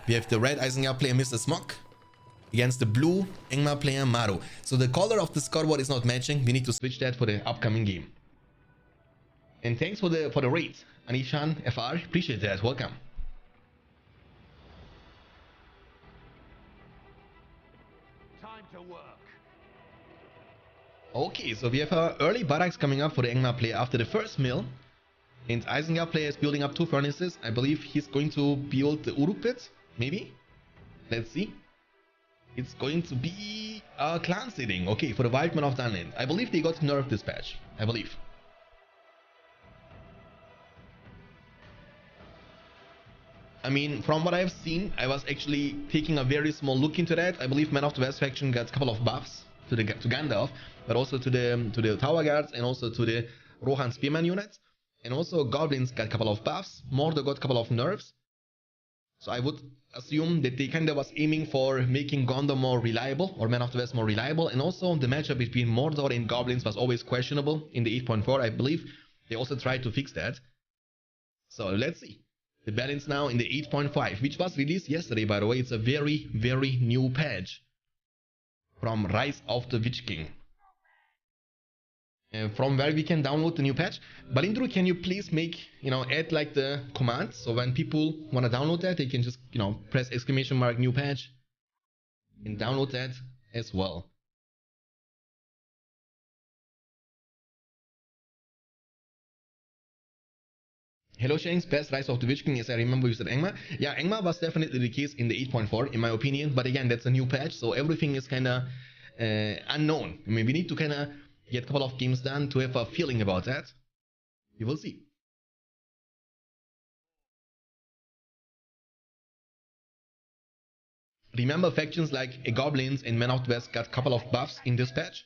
We have the red Isengard player Mr. Smok against the blue Engma player Maru. So the color of the scoreboard is not matching. We need to switch that for the upcoming game. And thanks for the raid, Anishan FR. Appreciate that. Welcome. Time to work. Okay, so we have early barracks coming up for the Engma player after the first mill. And Isengard player is building up 2 furnaces. I believe he's going to build the Uruk pit. Maybe. Let's see. It's going to be a clan seeding. Okay, for the Wildman of Dunland. I believe they got nerfed this patch. I believe. I mean, from what I've seen, I was actually taking a very small look into that. I believe Man of the West faction got a couple of buffs to Gandalf, but also to the Tower Guards and also to the Rohan Spearman units. And also Goblins got a couple of buffs. Mordor got a couple of nerfs. So I would assume that they kind of was aiming for making Gondor more reliable, or Man of the West more reliable. And also the matchup between Mordor and Goblins was always questionable in the 8.4. I believe they also tried to fix that. So let's see. The balance now in the 8.5, which was released yesterday, by the way. It's a very, very new patch from Rise of the Witch King. From where we can download the new patch. Balindru, can you please add like the command, so when people want to download that, they can just, press !" new patch and download that as well. Hello Shanks, best Rise of the Witch King. Yes, I remember you said Engma. Yeah, Engma was definitely the case in the 8.4 in my opinion, but again, that's a new patch, so everything is kind of unknown. I mean, we need to kind of get a couple of games done to have a feeling about that. We will see. Remember, factions like Goblins and Men of the West got a couple of buffs in this patch,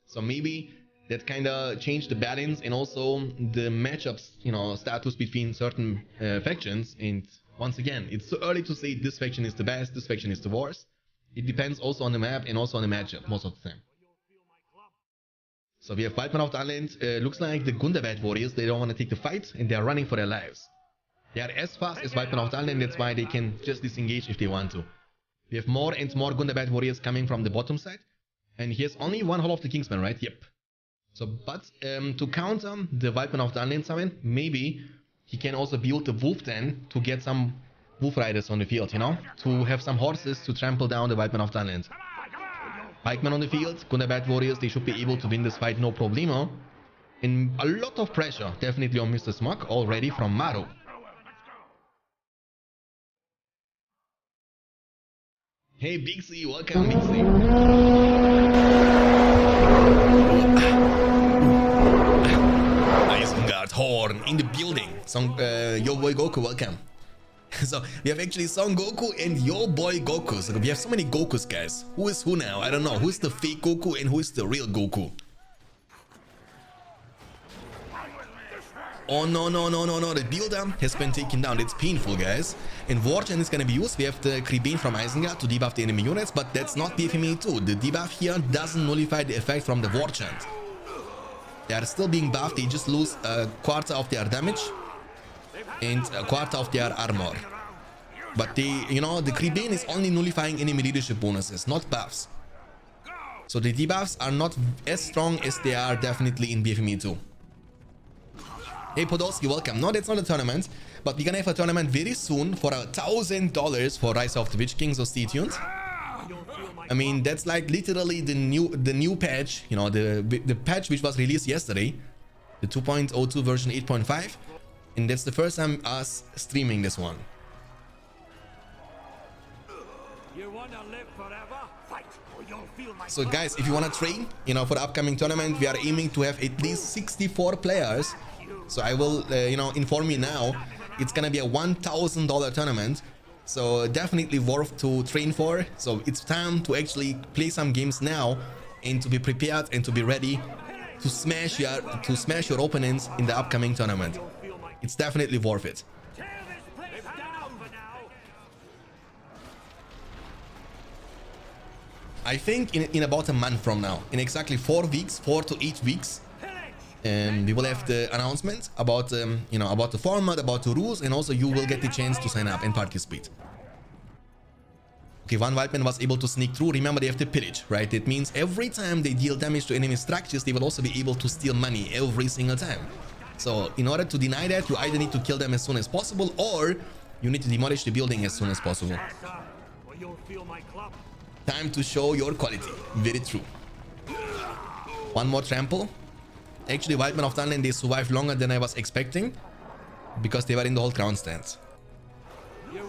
so maybe that kind of changed the balance and also the matchups, status between certain factions. And once again, it's too early to say this faction is the best, this faction is the worst. It depends also on the map and also on the matchup most of the time. So we have Wildman of the Island. Looks like the Gundabad warriors, they don't want to take the fight and they are running for their lives. They are as fast as Wildman of the Island, that's why they can just disengage if they want to. We have more and more Gundabad warriors coming from the bottom side. And here's only one Hall of the Kingsman, right? Yep. So, but to counter the Wildman of the Island summon, maybe he can also build the Wolf Den to get some Wolf Riders on the field, to have some horses to trample down the Wildman of the Island. Pikemen on the field, Gundabad warriors, they should be able to win this fight no problemo. And a lot of pressure definitely on Mr. Smok already from Maru. Hey Big C, welcome Big C. Isengard Horn in the building. Yo boy Goku, welcome. So we have actually Son Goku and Yo boy Goku. So we have so many Gokus, guys. Who is who now? I don't know. Who is the fake Goku and who is the real Goku? Oh no, no, no, no, no. The builder has been taken down. It's painful, guys. And Warchant is going to be used. We have the Kribane from Isengard to debuff the enemy units, but that's not BFME 2. The debuff here doesn't nullify the effect from the Warchant. They are still being buffed. They just lose a quarter of their damage and a quarter of their armor. But they, the Kribane is only nullifying enemy leadership bonuses, not buffs. So the debuffs are not as strong as they are definitely in BFME 2. Hey Podolski, welcome. No, that's not a tournament, but we're gonna have a tournament very soon for $1,000 for Rise of the Witch King, so stay tuned. I mean, that's like literally the new patch, the patch which was released yesterday, the 2.02 version 8.5, and that's the first time us streaming this one. You wanna live forever? Fight, or you'll feel my so guys, if you want to train, for the upcoming tournament, we are aiming to have at least 64 players. So I will, inform you now, it's gonna be a $1,000 tournament. So definitely worth to train for. So it's time to actually play some games now and to be prepared and to be ready to smash your opponents in the upcoming tournament. It's definitely worth it. I think in about a month from now, in exactly 4 weeks, 4 to 8 weeks, we will have the announcement about about the format, about the rules, and also you will get the chance to sign up and participate. Okay, one Wildman was able to sneak through. Remember, they have the pillage, right? It means every time they deal damage to enemy structures, they will also be able to steal money every single time. So in order to deny that, you either need to kill them as soon as possible, or you need to demolish the building as soon as possible. Time to show your quality. Very true. One more trample. Actually, Wildman of Dunland, they survived longer than I was expecting, because they were in the whole ground stance.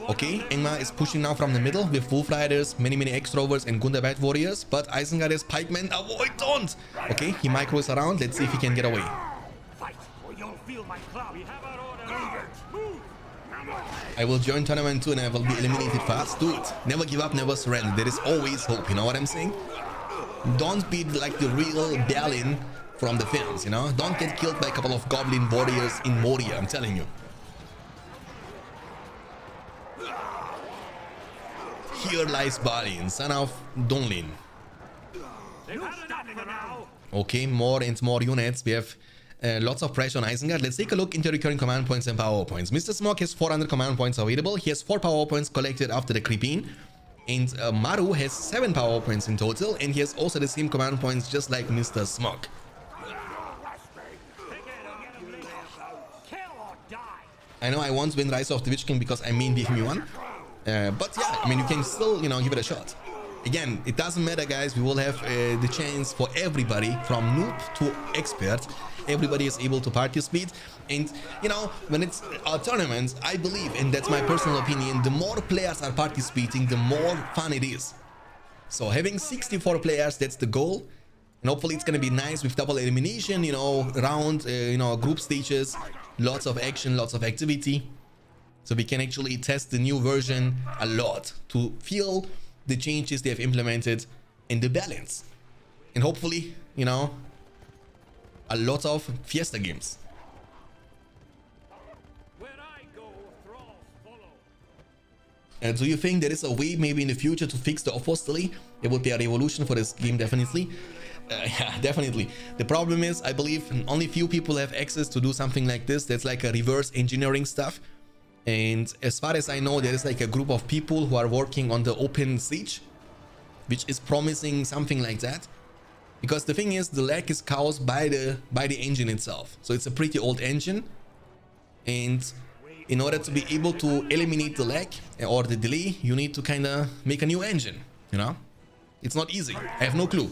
Okay, Engma is pushing now from the middle with Wolf Riders, many X-Rovers and Gundabad Warriors, but Isengard is Pikemen. Avoid, don't! Okay, he micros around. Let's see if he can get away. I will join tournament too and I will be eliminated fast. Dude, never give up, never surrender. There is always hope, you know what I'm saying? Don't be like the real Balin from the films, you know? Don't get killed by a couple of Goblin Warriors in Moria, I'm telling you. Here lies Balin, son of Donlin. Okay, more and more units. We have lots of pressure on Isengard. Let's take a look into recurring command points and power points. Mr. Smog has 400 command points available. He has 4 power points collected after the creeping. And Maru has 7 power points in total. And he has also the same command points just like Mr. Smog. I know I won't win Rise of the Witch King because I mean BFME 1. But yeah, I mean, you can still, you know, give it a shot. Again, it doesn't matter, guys. We will have the chance for everybody from noob to expert. Everybody is able to participate. And, you know, when it's a tournament, I believe, and that's my personal opinion, the more players are participating, the more fun it is. So having 64 players, that's the goal. And hopefully it's going to be nice with double elimination, you know, round, you know, group stages, lots of action, lots of activity. So we can actually test the new version a lot to feel the changes they have implemented in the balance. And hopefully, you know, a lot of Fiesta games. Do you think there is a way maybe in the future to fix the off-force delay? It would be a revolution for this game, definitely. Yeah, definitely. The problem is, I believe only few people have access to do something like this. That's like a reverse engineering stuff. And as far as I know, there is like a group of people who are working on the open siege, which is promising something like that. Because the thing is, the lag is caused by the engine itself. So it's a pretty old engine. And in order to be able to eliminate the lag or the delay, you need to kind of make a new engine, you know? It's not easy. I have no clue.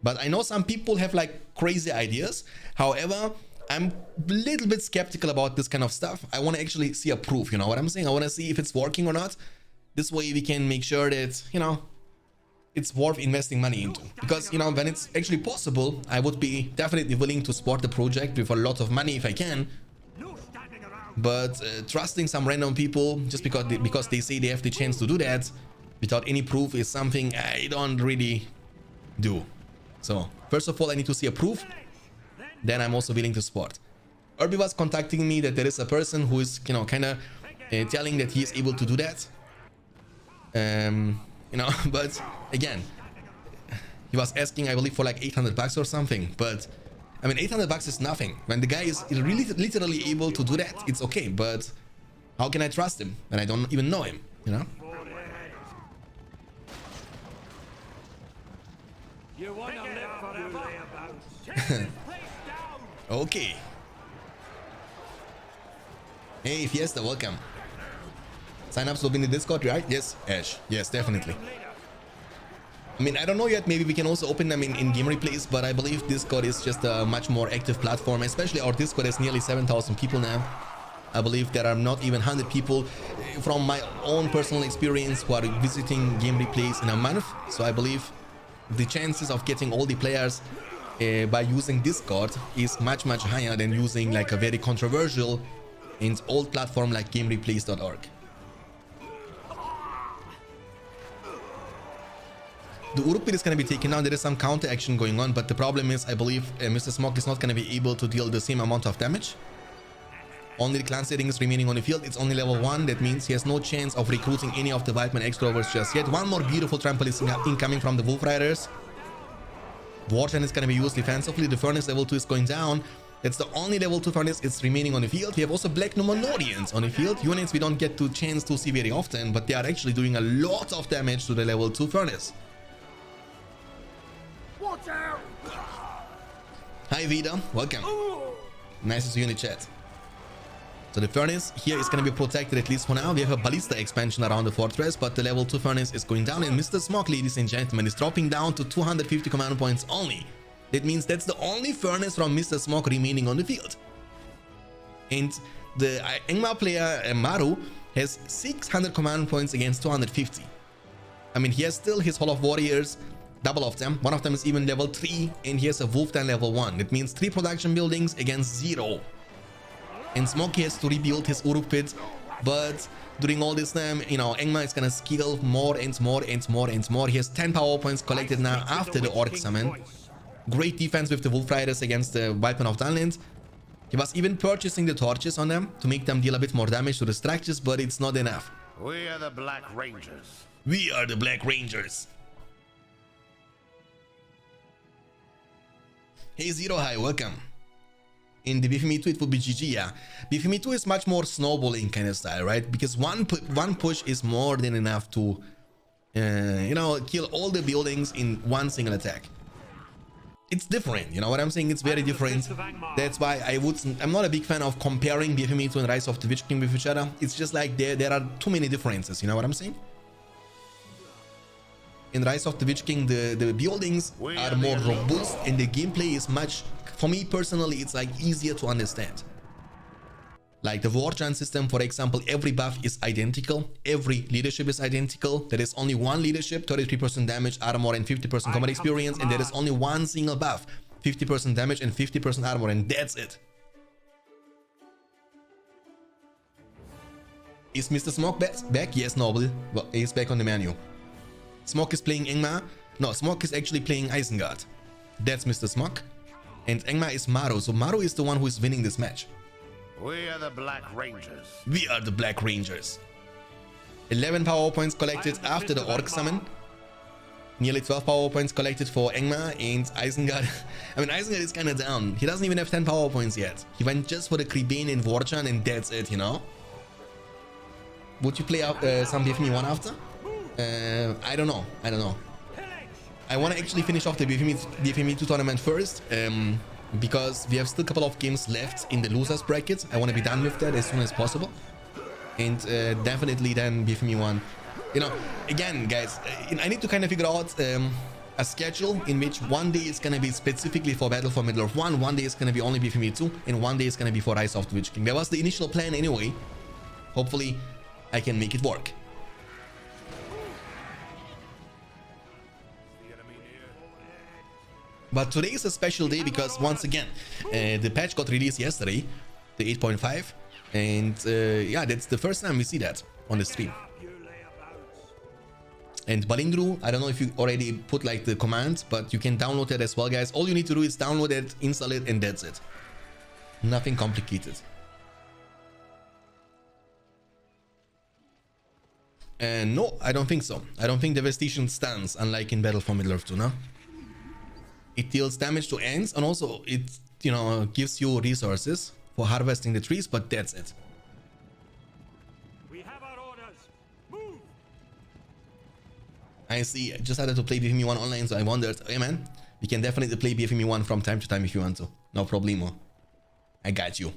But I know some people have like crazy ideas. However, I'm a little bit skeptical about this kind of stuff. I want to actually see a proof, you know what I'm saying? I want to see if it's working or not. This way we can make sure that, you know, it's worth investing money into. Because, you know, when it's actually possible, I would be definitely willing to support the project with a lot of money if I can. But trusting some random people just because they say they have the chance to do that without any proof is something I don't really do. So, first of all, I need to see a proof. Then I'm also willing to support. Irby was contacting me that there is a person who is, you know, kind of telling that he is able to do that. You know, but again, he was asking, I believe, for like 800 bucks or something. But I mean, 800 bucks is nothing. When the guy is really literally able to do that, it's okay. But how can I trust him when I don't even know him, you know? Okay. Hey, Fiesta, welcome. Sign-ups will be in the Discord, right? Yes, Ash. Yes, definitely. I mean, I don't know yet. Maybe we can also open them in game replays, but I believe Discord is just a much more active platform. Especially our Discord has nearly 7,000 people now. I believe there are not even 100 people from my own personal experience who are visiting game replays in a month. So I believe the chances of getting all the players by using Discord is much higher than using like a very controversial and old platform like gamereplays.org. The Urupir is going to be taken down. There is some counter action going on, but the problem is, I believe Mr. Smog is not going to be able to deal the same amount of damage. Only the clan setting is remaining on the field. It's only level 1. That means he has no chance of recruiting any of the Wildman X-Rovers just yet. One more beautiful trample is incoming from the Wolf Riders. Warden is going to be used defensively. The Furnace level 2 is going down. That's the only level 2 furnace is remaining on the field. We have also black Numenorians on the field. Units we don't get to chance to see very often, but they are actually doing a lot of damage to the level 2 furnace. Watch out! Hi Vida, welcome. Nice to see you in the chat. So the furnace here is going to be protected at least for now. We have a ballista expansion around the fortress, but the level 2 furnace is going down, and Mr. Smog, ladies and gentlemen, is dropping down to 250 command points only. That means that's the only furnace from Mr. Smog remaining on the field. And the Angmar player Maru has 600 command points against 250. I mean, he has still his Hall of Warriors, double of them. One of them is even level 3, and he has a Wolfdan level 1. That means 3 production buildings against 0. And Smog has to rebuild his Uruk pit, but during all this time, you know, Angmar is gonna skill more and more and more and more. He has 10 power points collected now after the Orc summon. Great defense with the Wolf Riders against the Wildman of Dunland. He was even purchasing the torches on them to make them deal a bit more damage to the structures, but it's not enough. We are the Black Rangers. We are the Black Rangers. Hey Zero, hi, welcome. In the BFME 2 it would be GG, yeah. BFME 2 is much more snowballing kind of style, right? Because one push is more than enough to, you know, kill all the buildings in one single attack. It's different, you know what I'm saying? It's very different. That's why I'm not a big fan of comparing BFME 2 and Rise of the Witch King with each other. It's just like there are too many differences, you know what I'm saying? In Rise of the Witch King, the buildings are more robust and the gameplay is much, for me personally, it's like easier to understand. Like the war chant system, for example, every buff is identical, every leadership is identical. There is only one leadership, 33% damage, armor, and 50% combat experience, and there is only one single buff, 50% damage and 50% armor, and that's it. Is Mr. Smog back? Yes, Noble. Well, he's back on the menu. Smog is playing Angmar. No, Smog is actually playing Isengard. That's Mr. Smog. And Angmar is Maru, so Maru is the one who is winning this match. We are the Black Rangers. We are the Black Rangers. 11 power points collected after the Orc summon. Nearly 12 power points collected for Angmar and Isengard. I mean, Isengard is kind of down. He doesn't even have 10 power points yet. He went just for the Kribane and Warchan and that's it, you know? Would you play some BFME 1 after? I don't know. I want to actually finish off the BFME 2 tournament first. Because we have still a couple of games left in the losers bracket. I want to be done with that as soon as possible, and definitely then BFME 1. You know, again guys, I need to kind of figure out a schedule in which one day is going to be specifically for Battle for Middle-earth 1, one day is going to be only BFME 2, and one day is going to be for Rise of the Witch King. That was the initial plan anyway. Hopefully I can make it work. But today is a special day because once again, the patch got released yesterday, the 8.5, and yeah, that's the first time we see that on the stream. And Balindru, I don't know if you already put like the command, but you can download it as well, guys. All you need to do is download it, install it, and that's it. Nothing complicated. And no, I don't think so. I don't think Devastation stands, unlike in Battle for Middle-earth 2, no? It deals damage to ants, and also it, you know, gives you resources for harvesting the trees, but that's it. We have our orders. Move. I see. I just started to play BFME 1 online, so I wondered, hey man, we can definitely play BFME 1 from time to time if you want to. No problemo. I got you.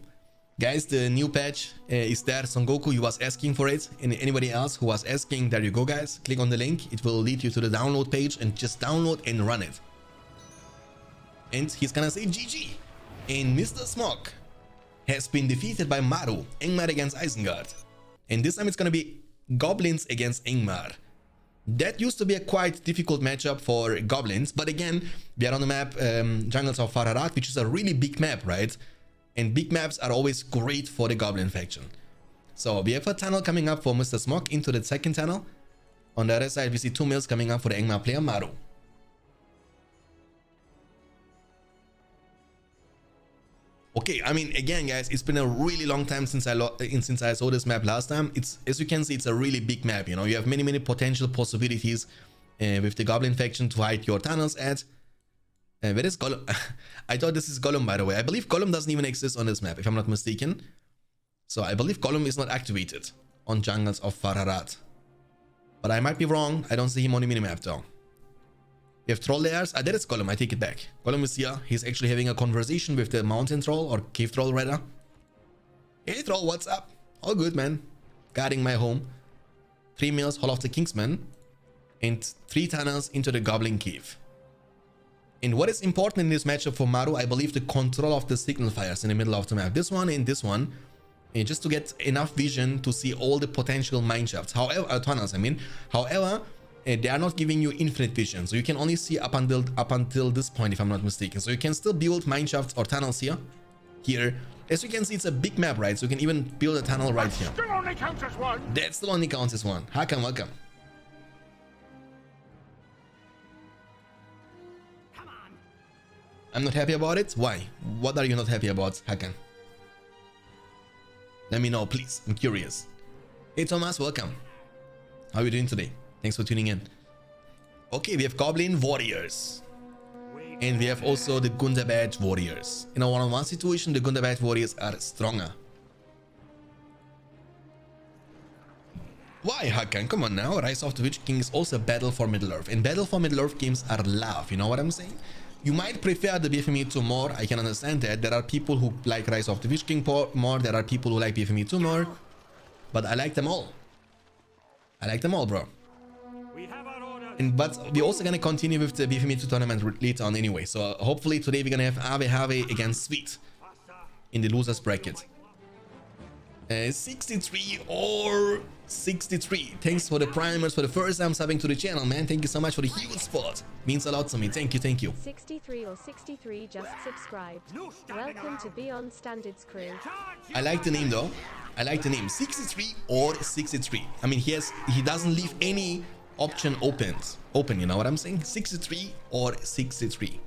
Guys, the new patch is there. Son Goku, you was asking for it, and anybody else who was asking, there you go, guys. Click on the link. It will lead you to the download page, and just download and run it. And he's gonna say GG. And Mr. Smog has been defeated by Maru. Angmar against Isengard. And this time it's gonna be Goblins against Angmar. That used to be a quite difficult matchup for Goblins. But again, we are on the map Jungles of Fararat, which is a really big map, right? And big maps are always great for the Goblin faction. So we have a tunnel coming up for Mr. Smog into the second tunnel. On the other side, we see 2 mills coming up for the Angmar player Maru. Okay, I mean, again, guys, it's been a really long time since I saw this map last time. It's, as you can see, it's a really big map, you know. You have many potential possibilities with the Goblin faction to hide your tunnels at. Where is Gollum? I thought this is Gollum, by the way. I believe Gollum doesn't even exist on this map, if I'm not mistaken. So I believe Gollum is not activated on jungles of Fararat. But I might be wrong. I don't see him on the minimap though. We have troll layers. That is Gollum. I take it back. Gollum is here. He's actually having a conversation with the mountain troll or cave troll rather. Hey troll, what's up? All good, man. Guarding my home. 3 meals, Hall of the Kingsman. And 3 tunnels into the Goblin Cave. And what is important in this matchup for Maru, I believe the control of the signal fires in the middle of the map. This one and this one. And just to get enough vision to see all the potential mine shafts. However, tunnels, I mean. However, they are not giving you infinite vision. So you can only see up until this point, if I'm not mistaken. So you can still build mine shafts or tunnels here. As you can see, it's a big map, right? So you can even build a tunnel right here. Still only counts as one. That still only counts as one. Hakan, welcome. Come on. I'm not happy about it. Why? What are you not happy about, Hakan? Let me know, please. I'm curious. Hey, Thomas, welcome. How are you doing today? Thanks for tuning in. Okay, we have Goblin Warriors. And we have also the Gundabad Warriors. In a one-on-one situation, the Gundabad Warriors are stronger. Why, Hakan? Come on now. Rise of the Witch King is also Battle for Middle-earth. And Battle for Middle-earth games are love. You know what I'm saying? You might prefer the BFME 2 more. I can understand that. There are people who like Rise of the Witch King more. There are people who like BFME 2 more. But I like them all. I like them all, bro. But we're also gonna continue with the BFME 2 tournament later on anyway. So hopefully today we're gonna have Ave against Sweet in the losers bracket. 63 or 63. Thanks for the primers for the first time subbing to the channel, man. Thank you so much for the huge support. Means a lot to me. Thank you, thank you. 63 or 63 just subscribed. Welcome to Beyond Standards crew. I like the name though. I like the name. 63 or 63. I mean, he doesn't leave any option open, you know what I'm saying? 63 or 63.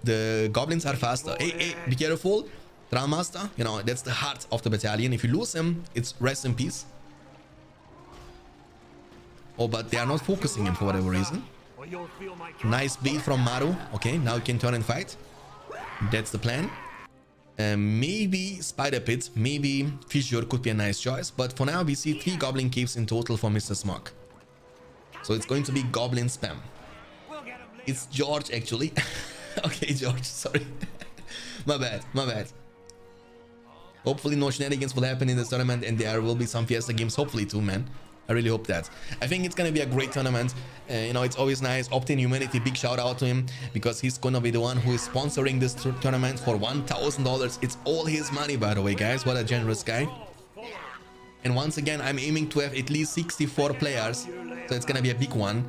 The goblins are faster. Hey, be careful. Master, you know, that's the heart of the battalion. If you lose him, it's rest in peace. Oh, but they are not focusing him for whatever reason. Nice bait from Maru. Okay, now you can turn and fight. That's the plan. Maybe Spider Pit, maybe Fissure could be a nice choice. But for now, we see 3 Goblin Caves in total for Mr. Smog. So it's going to be Goblin spam. It's George, actually. Okay, George, sorry. My bad. Hopefully no shenanigans will happen in this tournament and there will be some Fiesta games, hopefully too, man. I really hope that. I think it's gonna be a great tournament. You know, it's always nice. Optin Humanity, big shout out to him because he's gonna be the one who is sponsoring this tournament for $1,000. It's all his money, by the way, guys. What a generous guy. And once again, I'm aiming to have at least 64 players, so it's gonna be a big one.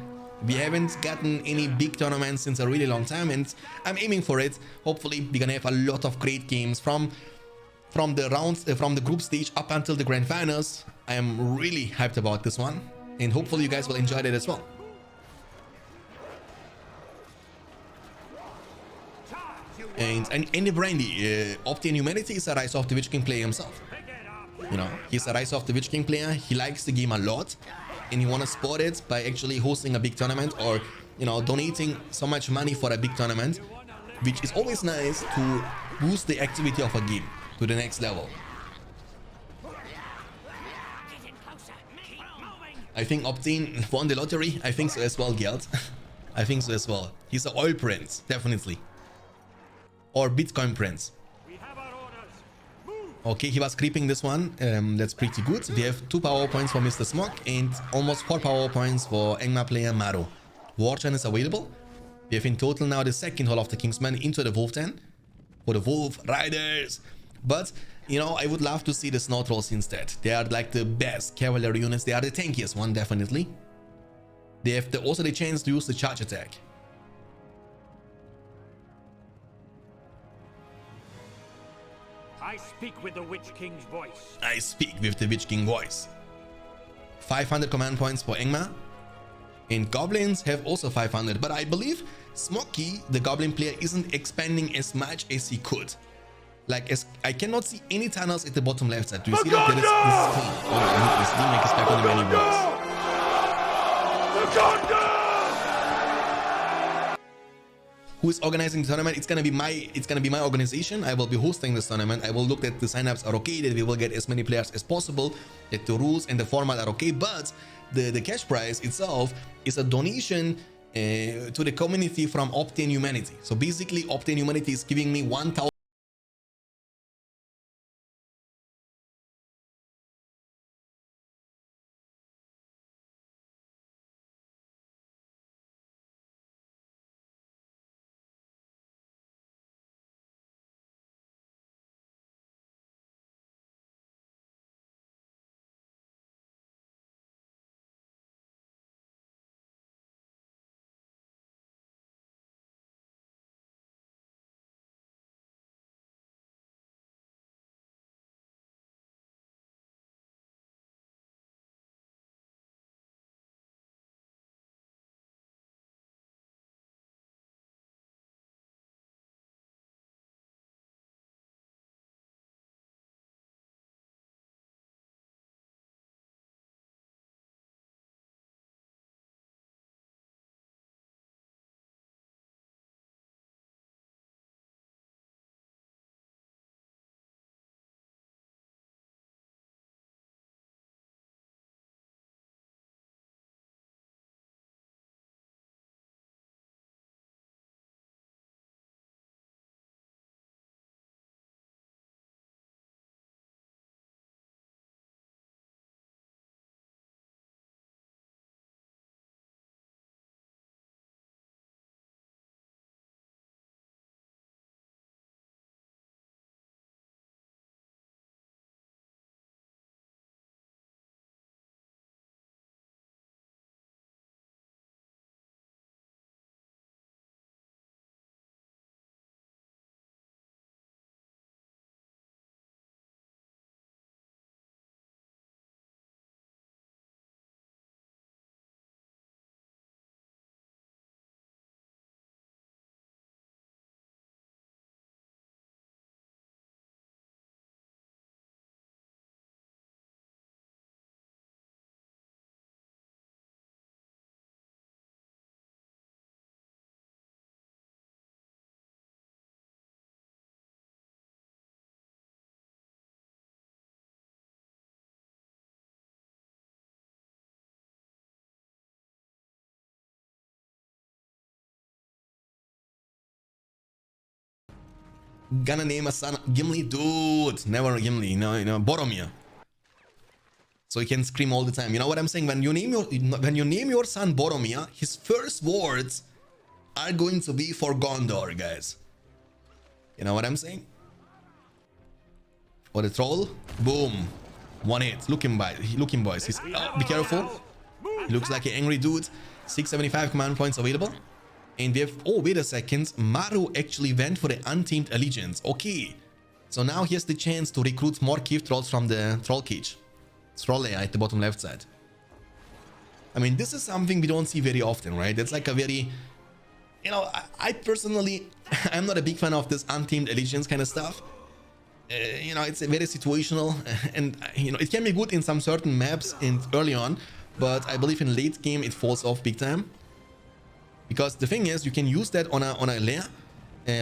We haven't gotten any big tournaments since a really long time, and I'm aiming for it. Hopefully, we're gonna have a lot of great games from the rounds, from the group stage up until the grand finals. I am really hyped about this one, and hopefully you guys will enjoy it as well. And the Brandy, Optin Humanity is a Rise of the Witch King player himself. You know, he's a Rise of the Witch King player. He likes the game a lot, and he want to support it by actually hosting a big tournament or, you know, donating so much money for a big tournament, which is always nice to boost the activity of a game to the next level. I think Optin won the lottery. I think so as well, Geld. I think so as well. He's an oil prince, definitely. Or Bitcoin prince. Okay, he was creeping this one. That's pretty good. We have 2 power points for Mr. Smog and almost 4 power points for Engma player Maru. Warchan is available. We have in total now the 2nd Hall of the Kingsman into the Wolf Den for the Wolf Riders. But, you know, I would love to see the Snow Trolls instead. They are like the best cavalry units. They are the tankiest one, definitely. They have also the chance to use the charge attack. I speak with the Witch King's voice. I speak with the Witch King voice. 500 command points for Engma. And Goblins have also 500. But I believe Smoky, the Goblin player, isn't expanding as much as he could. Like, I cannot see any tunnels at the bottom left side. Do you see that? This is clean. Oh, this didn't make us back on the many boys. who is organizing the tournament. It's gonna be my organization. I will be hosting this tournament. I will look that the signups are okay, that we will get as many players as possible, that the rules and the format are okay. But the cash prize itself is a donation to the community from Obtain Humanity. So basically, Obtain Humanity is giving me 1,000. Gonna name a son Gimli, dude. Never Gimli, Boromir. So he can scream all the time. You know what I'm saying? When you name your son Boromir, his first words are going to be for Gondor, guys. You know what I'm saying? For the troll, boom, 1 hit. Look him, boys. He's be careful. He looks like an angry dude. 675 command points available. And we have, oh, wait a second. Maru actually went for the Untamed Allegiance. Okay. So now he has the chance to recruit more cave trolls from the troll cage. Troll layer at the bottom left side. I mean, this is something we don't see very often, right? It's like a very, you know, I personally, I'm not a big fan of this Untamed Allegiance kind of stuff. You know, it's very situational, and you know, it can be good in some certain maps and early on, but I believe in late game it falls off big time. Because the thing is, you can use that on a lair,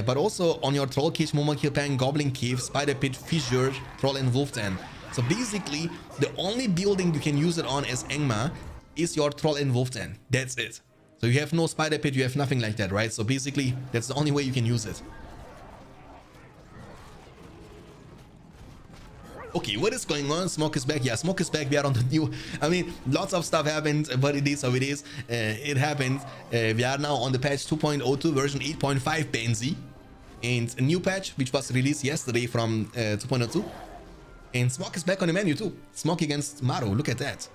but also on your Troll Cage, Momokill Pan, Goblin Cave, Spider Pit, Fissure, Troll and Wolf Den. So basically, the only building you can use it on as Angmar is your Troll and Wolf Den. That's it. So you have no Spider Pit, you have nothing like that, right? So basically, that's the only way you can use it. Okay, what is going on? Smoke is back. Yeah, Smoke is back. We are on the new... I mean, lots of stuff happened, but it is how it is. It happened. We are now on the patch 2.02 version 8.5 Benzi. And a new patch, which was released yesterday from 2.02. And Smoke is back on the menu too. Smoke against Maru. Look at that.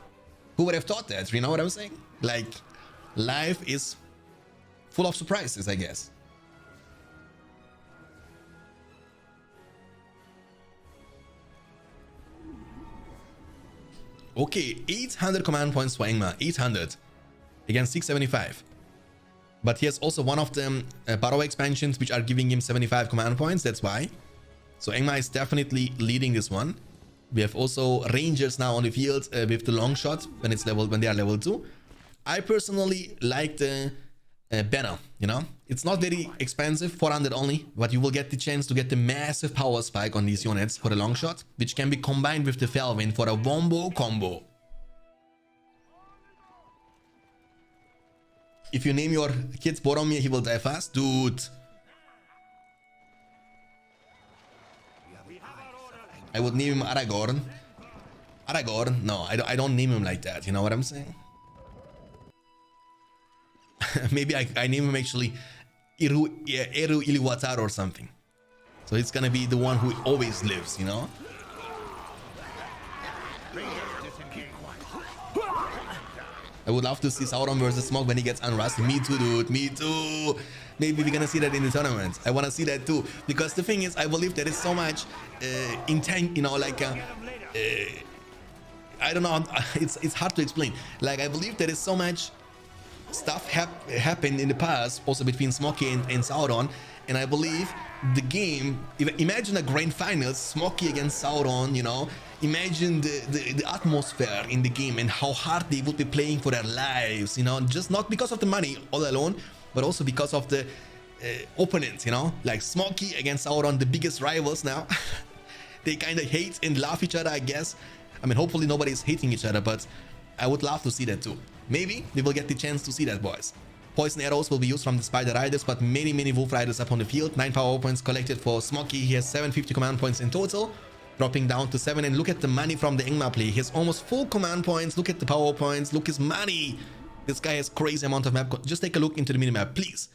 Who would have thought that? You know what I'm saying? Like, life is full of surprises, I guess. Okay, 800 command points for Angmar, 800 against 675. But he has also one of the Barrow expansions which are giving him 75 command points, that's why. So Angmar is definitely leading this one. We have also Rangers now on the field with the long shot when they are level 2. I personally like the banner, you know. It's not very expensive, 400 only, but you will get the chance to get the massive power spike on these units for the long shot, which can be combined with the Felwin for a wombo combo. If you name your kids Boromir, he will die fast, dude. I would name him Aragorn. Aragorn? No, I don't name him like that, you know what I'm saying? Maybe I name him actually Eru Iluvatar or something. So it's gonna be the one who always lives, you know? I would love to see Sauron versus Smoke when he gets unrusted. Me too, dude. Me too. Maybe we're gonna see that in the tournament. I wanna see that too. Because the thing is, I believe there is so much intent, you know, like I don't know, it's hard to explain. Like, I believe there is so much stuff happened in the past, also between Smokey and Sauron, and I believe the game, imagine a grand finals, Smokey against Sauron, you know, imagine the atmosphere in the game and how hard they would be playing for their lives, you know, just not because of the money all alone, but also because of the opponents, you know, like Smokey against Sauron, the biggest rivals now. They kind of hate and love each other, I guess. I mean, hopefully nobody's hating each other, but I would love to see that too. Maybe we will get the chance to see that, boys. Poison arrows will be used from the Spider Riders, but many Wolf Riders up on the field. 9 power points collected for Smokey. He has 750 command points in total, dropping down to 7. And look at the money from the Ingmar play. He has almost full command points. Look at the power points. Look his money. This guy has crazy amount of map. Just take a look into the minimap, please.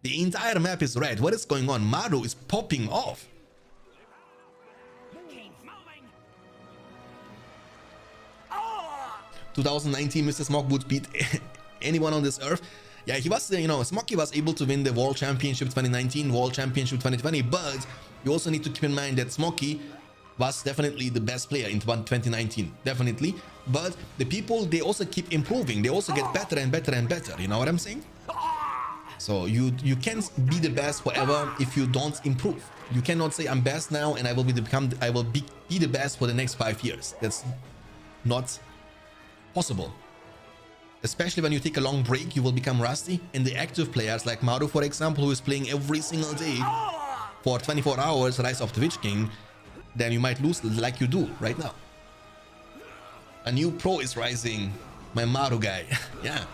The entire map is red. What is going on? Maru is popping off. 2019, Mr. Smok would beat anyone on this earth. Yeah, he was, you know, Smokey was able to win the World Championship 2019, World Championship 2020, but you also need to keep in mind that Smokey was definitely the best player in 2019, definitely. But the people, they also keep improving. They also get better and better and better. You know what I'm saying? So you can't be the best forever if you don't improve. You cannot say I'm best now and I will be the best for the next 5 years. That's not possible. Especially when you take a long break, you will become rusty, and the active players like Maru, for example, who is playing every single day for 24 hours Rise of the Witch King, then you might lose like you do right now. A new pro is rising, my Maru guy. Yeah,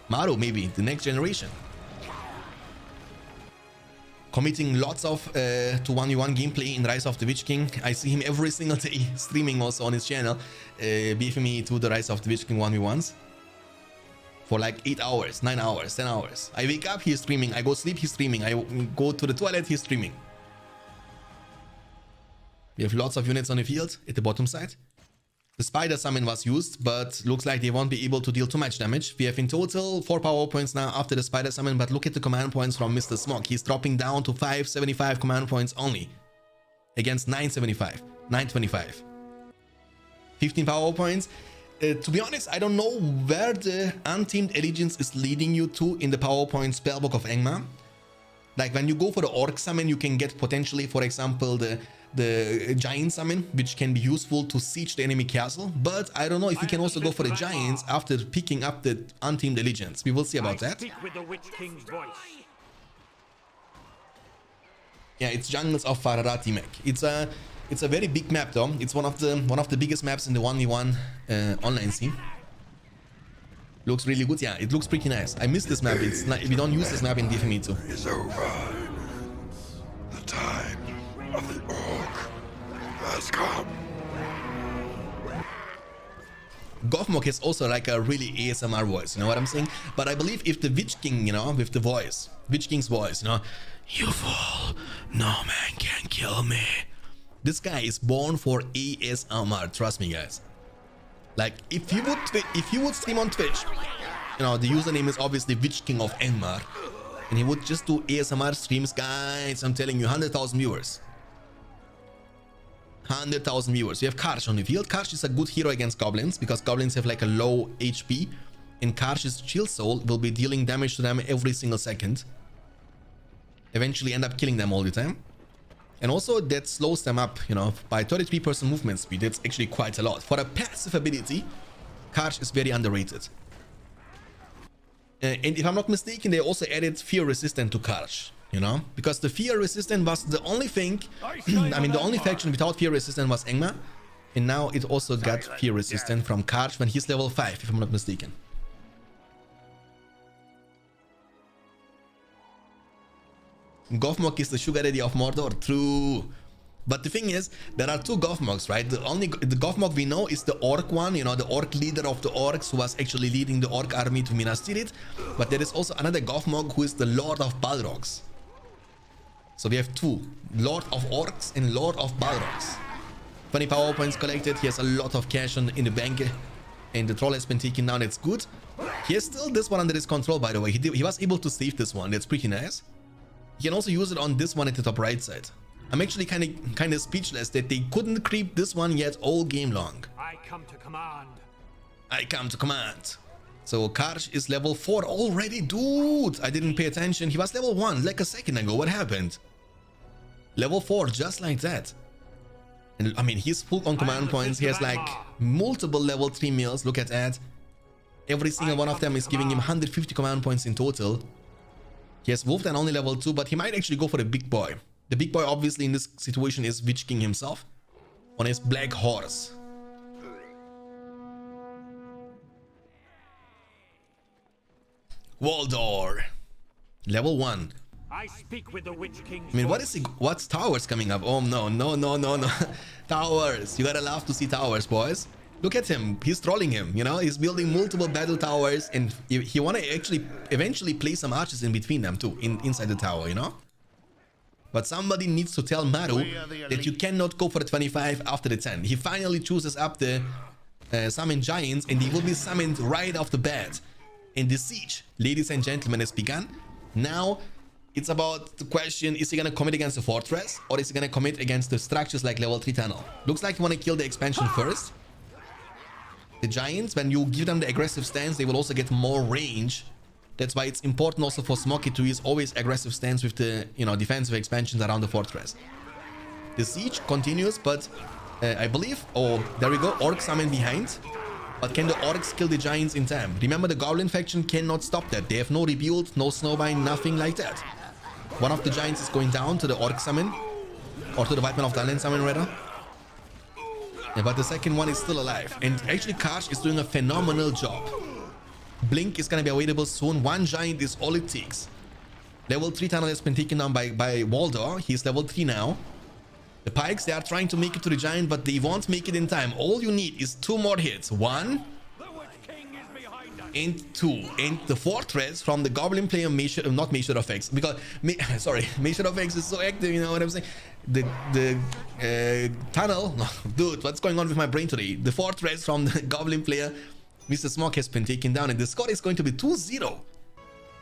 Maru, maybe the next generation. Committing lots of to 1v1 gameplay in Rise of the Witch King. I see him every single day streaming also on his channel, BFME to the Rise of the Witch King 1v1s. For like 8 hours, 9 hours, 10 hours. I wake up, he's streaming. I go sleep, he's streaming. I go to the toilet, he's streaming. We have lots of units on the field at the bottom side. The Spider Summon was used, but looks like they won't be able to deal too much damage. We have in total 4 power points now after the Spider Summon, but look at the command points from Mr. Smok. He's dropping down to 575 command points only. Against 975, 925. 15 power points. To be honest, I don't know where the Untamed Allegiance is leading you to in the PowerPoint spellbook of Angmar. Like when you go for the Orc Summon, you can get potentially, for example, the Giant Summon, which can be useful to siege the enemy castle. But I don't know if you can also go for the Giants after picking up the Untamed Allegiance. We will see about that. Yeah, it's Jungles of Fararati mech. It's a very big map though. It's one of the biggest maps in the 1v1 online scene. Looks really good. Yeah, it looks pretty nice. I miss this map. It's not, we don't use this map in BFME too. Is over. The time of the Orc has come. Gothmog is also like a really ASMR voice, you know what I'm saying? But I believe if the Witch King, you know, with the voice, Witch King's voice, you know, you fall, no man can kill me. This guy is born for ASMR, trust me guys. Like if you would stream on Twitch, you know, the username is obviously Witch King of Angmar, and he would just do ASMR streams, guys. I'm telling you, 100,000 viewers. 100,000 viewers. We have Karsh on the field. Karsh is a good hero against goblins because goblins have like a low HP, and Karsh's Chill Soul will be dealing damage to them every single second. Eventually end up killing them all the time. And also that slows them up, you know, by 33% movement speed. That's actually quite a lot. For a passive ability, Karsh is very underrated. And if I'm not mistaken, they also added fear resistant to Karch, you know, because the fear resistant was the only thing. I mean, the only faction without fear resistant was Engma, and now it also got fear resistant from Karch when he's level 5, if I'm not mistaken. Gothmog is the sugar daddy of Mordor. True. But the thing is, there are two Gothmogs, right? The Gothmog we know is the orc one, you know, the orc leader of the orcs who was actually leading the orc army to Minas Tirith. But there is also another Gothmog who is the Lord of Balrogs. So we have two, Lord of Orcs and Lord of Balrogs. 20 power points collected. He has a lot of cash in the bank, and the troll has been taken down. That's good. He has still this one under his control, by the way. He was able to save this one. That's pretty nice. He can also use it on this one at the top right side. I'm actually kind of speechless that they couldn't creep this one yet all game long. I come to command. I come to command. So Karch is level 4 already. Dude, I didn't pay attention. He was level 1 like a second ago. What happened? Level 4 just like that. And I mean, he's full on command points. He has like multiple level 3 meals. Look at that. Every single one of them is giving him 150 command points in total. He has Wolfdan only level 2, but he might actually go for the big boy. The big boy obviously in this situation is Witch King himself on his black horse. Waldor, level 1. I speak with the Witch King. I mean, what's Towers coming up? Oh no, no, no, no, no. Towers, you gotta love to see Towers, boys. Look at him, he's trolling him, you know, he's building multiple battle towers, and he wanna actually eventually place some archers in between them too, inside the tower, you know. But somebody needs to tell Maru that you cannot go for the 25 after the 10. He finally chooses up the summon giants, and he will be summoned right off the bat. And the siege, ladies and gentlemen, has begun. Now it's about the question, is he gonna commit against the fortress, or is he gonna commit against the structures like level 3 tunnel? Looks like you wanna kill the expansion first. The giants, when you give them the aggressive stance, they will also get more range. That's why it's important also for Smoky to use always aggressive stance with the, you know, defensive expansions around the fortress. The siege continues, but I believe, oh, there we go, orc summon behind. But can the orcs kill the giants in time? Remember, the goblin faction cannot stop that. They have no rebuild, no snowbind, nothing like that. One of the giants is going down to the orc summon, or to the White Man of the Island summon rather. Yeah, but the second one is still alive. And actually Karch is doing a phenomenal job. Blink is gonna be available soon. One giant is all it takes. Level 3 tunnel has been taken down by Waldor. He's level 3 now. The pikes, they are trying to make it to the giant, but they won't make it in time. All you need is 2 more hits. 1 and 2. And the fortress from the goblin player, not Measure of X, because Measure of X is so active, you know what I'm saying? The tunnel, dude, what's going on with my brain today? The fortress from the goblin player, Mr. Smog, has been taken down, and the score is going to be 2-0.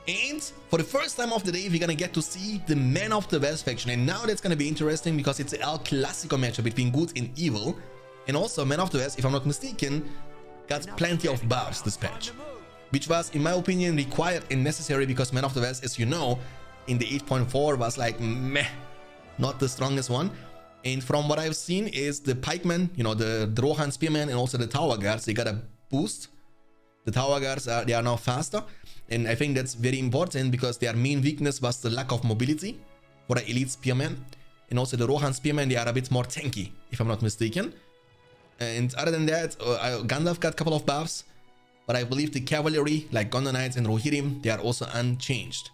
And for the first time of the day, we're gonna get to see the Man of the West faction, and now that's gonna be interesting because it's an El Clasico matchup between good and evil. And also Man of the West, if I'm not mistaken, got plenty of buffs this patch, which was, in my opinion, required and necessary, because Man of the West, as you know, in the 8.4 was like meh, not the strongest one. And from what I've seen is the pikemen, you know, the Rohan spearmen, and also the tower guards, they got a boost. The tower guards they are now faster, and I think that's very important because their main weakness was the lack of mobility for the elite spearmen. And also the Rohan spearmen, they are a bit more tanky, if I'm not mistaken. And other than that, Gandalf got a couple of buffs, but I believe the cavalry like Gondor Knights and Rohirrim, they are also unchanged.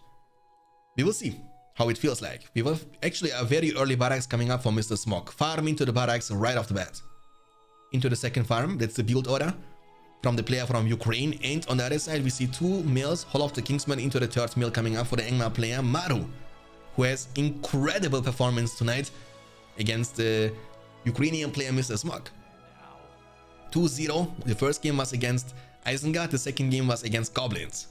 We will see how it feels like. We have actually a very early barracks coming up for Mr. Smog. Farm into the barracks right off the bat. Into the second farm, that's the build order from the player from Ukraine. And on the other side, we see 2 mills, Hall of the Kingsman into the 3rd mill coming up for the Engma player, Maru, who has incredible performance tonight against the Ukrainian player, Mr. Smog. 2-0, the first game was against Isengard, the second game was against Goblins.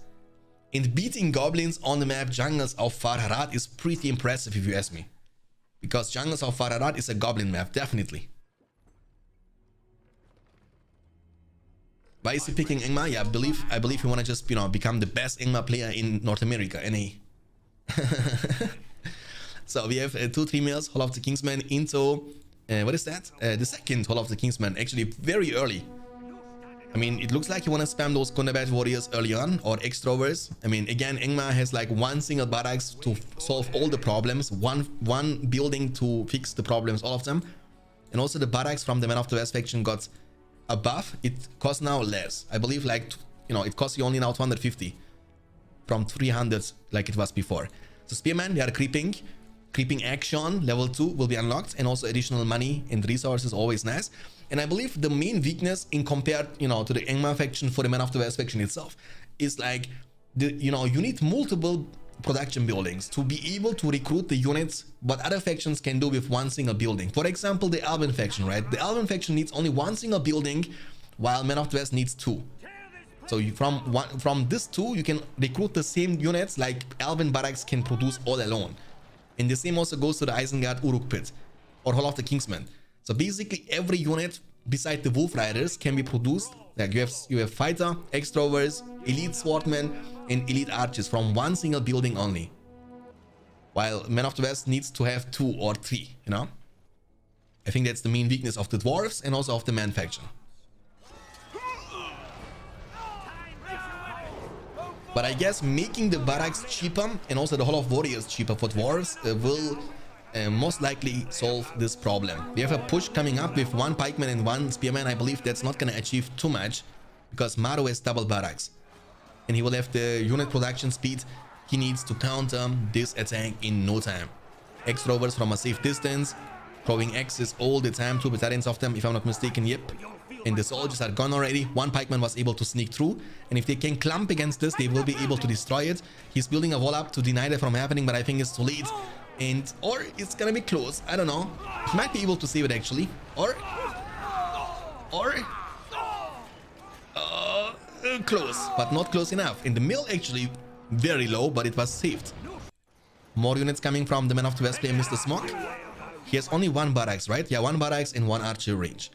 And beating Goblins on the map Jungles of Farharat is pretty impressive if you ask me. Because Jungles of Farharat is a Goblin map, definitely. Why is he picking Engma? Yeah, I believe he wanna just, you know, become the best Engma player in North America, NA. So we have 2-3 mills, Hall of the Kingsman into what is that? The second Hall of the Kingsman, actually very early. I mean, it looks like you want to spam those combat warriors early on, or extroverts. I mean, again, Engma has like one single barracks to solve all the problems, one building to fix the problems, all of them. And also the barracks from the Man of the West faction got a buff. It costs now less. I believe, like, you know, it costs you only now 250 from 300 like it was before. So Spearmen, they are creeping. Creeping action level 2 will be unlocked, and also additional money and resources, always nice. And I believe the main weakness in compared, you know, to the Engma faction for the Man of the West faction itself is like you need multiple production buildings to be able to recruit the units what other factions can do with one single building. For example, the Alvin faction, right? The Alvin faction needs only one single building, while Man of the West needs 2. So from this 2 you can recruit the same units like Alvin barracks can produce all alone. And the same also goes to the Isengard Uruk pit or Hall of the Kingsmen. So basically every unit beside the Wolf Riders can be produced. Like you have fighter, extroverts, elite swordmen, and elite archers from one single building only. While Man of the West needs to have 2 or 3, you know? I think that's the main weakness of the dwarves and also of the man faction. But I guess making the barracks cheaper and also the Hall of Warriors cheaper for dwarves will most likely solve this problem. We have a push coming up with 1 pikeman and 1 spearman. I believe that's not going to achieve too much because Maru has double barracks. And he will have the unit production speed he needs to counter this attack in no time. X-rovers from a safe distance, throwing axes all the time, 2 battalions of them if I'm not mistaken, yep. And the soldiers are gone already. 1 pikeman was able to sneak through, and if they can clump against this, they will be able to destroy it. He's building a wall up to deny that from happening, but I think it's too late. And or it's gonna be close, I don't know. He might be able to save it actually, or close, but not close enough. In the mill actually very low, but it was saved. More units coming from the Man of the West player, Mr. Smok. He has only 1 barracks, right? Yeah, 1 barracks and 1 archer range.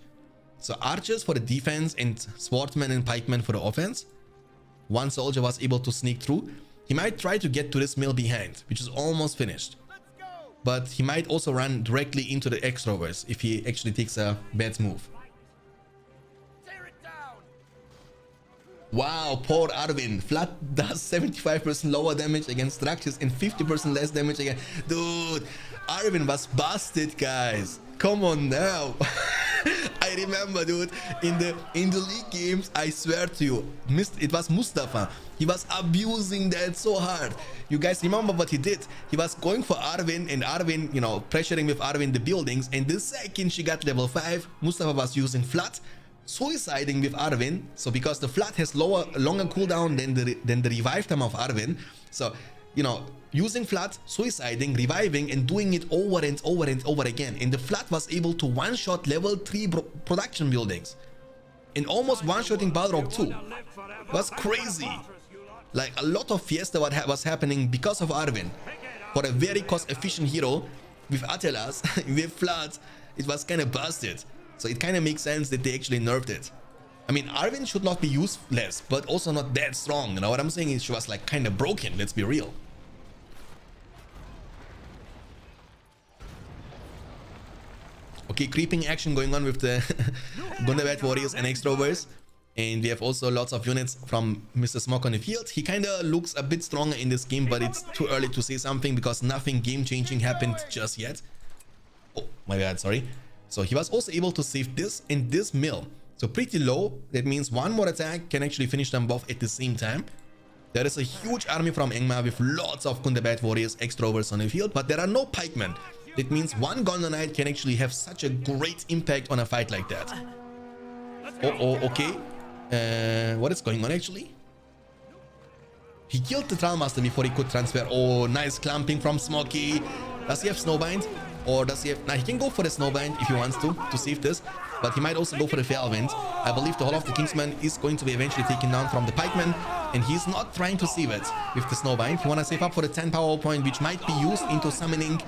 So archers for the defense and swordsmen and pikemen for the offense. 1 soldier was able to sneak through. He might try to get to this mill behind, which is almost finished. But he might also run directly into the extroverts if he actually takes a bad move. Wow, poor Arvin. Flood does 75% lower damage against structures and 50% less damage again. Dude, Arvin was busted, guys. Come on now. I remember, dude, in the league games, I swear to you, it was Mustafa. He was abusing that so hard. You guys remember what he did? He was going for Arvin, and Arvin, you know, pressuring with Arvin the buildings, and the second she got level 5, Mustafa was using Flood, suiciding with Arvin. So because the Flood has longer cooldown than the revive time of Arvin, so you know, using Flood, suiciding, reviving, and doing it over and over and over again. And the Flood was able to one-shot level 3 production buildings. And almost one-shotting Balrog too. It was crazy. Like a lot of Fiesta was happening because of Arvin. For a very cost-efficient hero, with Atelas, with Flood, it was kind of busted. So it kind of makes sense that they actually nerfed it. I mean, Arvin should not be useless, but also not that strong. You know what I'm saying? She was like kind of broken, let's be real. Okay, creeping action going on with the Gundabad warriors and extroverts. And we have also lots of units from Mr. Smok on the field. He kind of looks a bit stronger in this game, but it's too early to say something because nothing game-changing happened just yet. Oh, my bad, sorry. So he was also able to save this and this mill. So pretty low. That means 1 more attack can actually finish them both at the same time. There is a huge army from Engma with lots of Gundabad warriors, extroverts on the field, but there are no pikemen. That means 1 Gondor Knight can actually have such a great impact on a fight like that. Oh, okay. What is going on actually? He killed the Trollmaster before he could transfer. Oh, nice clamping from Smoky. Does he have Snowbind? Or does he have... Now, he can go for the Snowbind if he wants to save this. But he might also go for the Fairwind. I believe the Hall of the Kingsman is going to be eventually taken down from the Pikeman. And he's not trying to save it with the Snowbind. He want to save up for the 10 power point, which might be used into summoning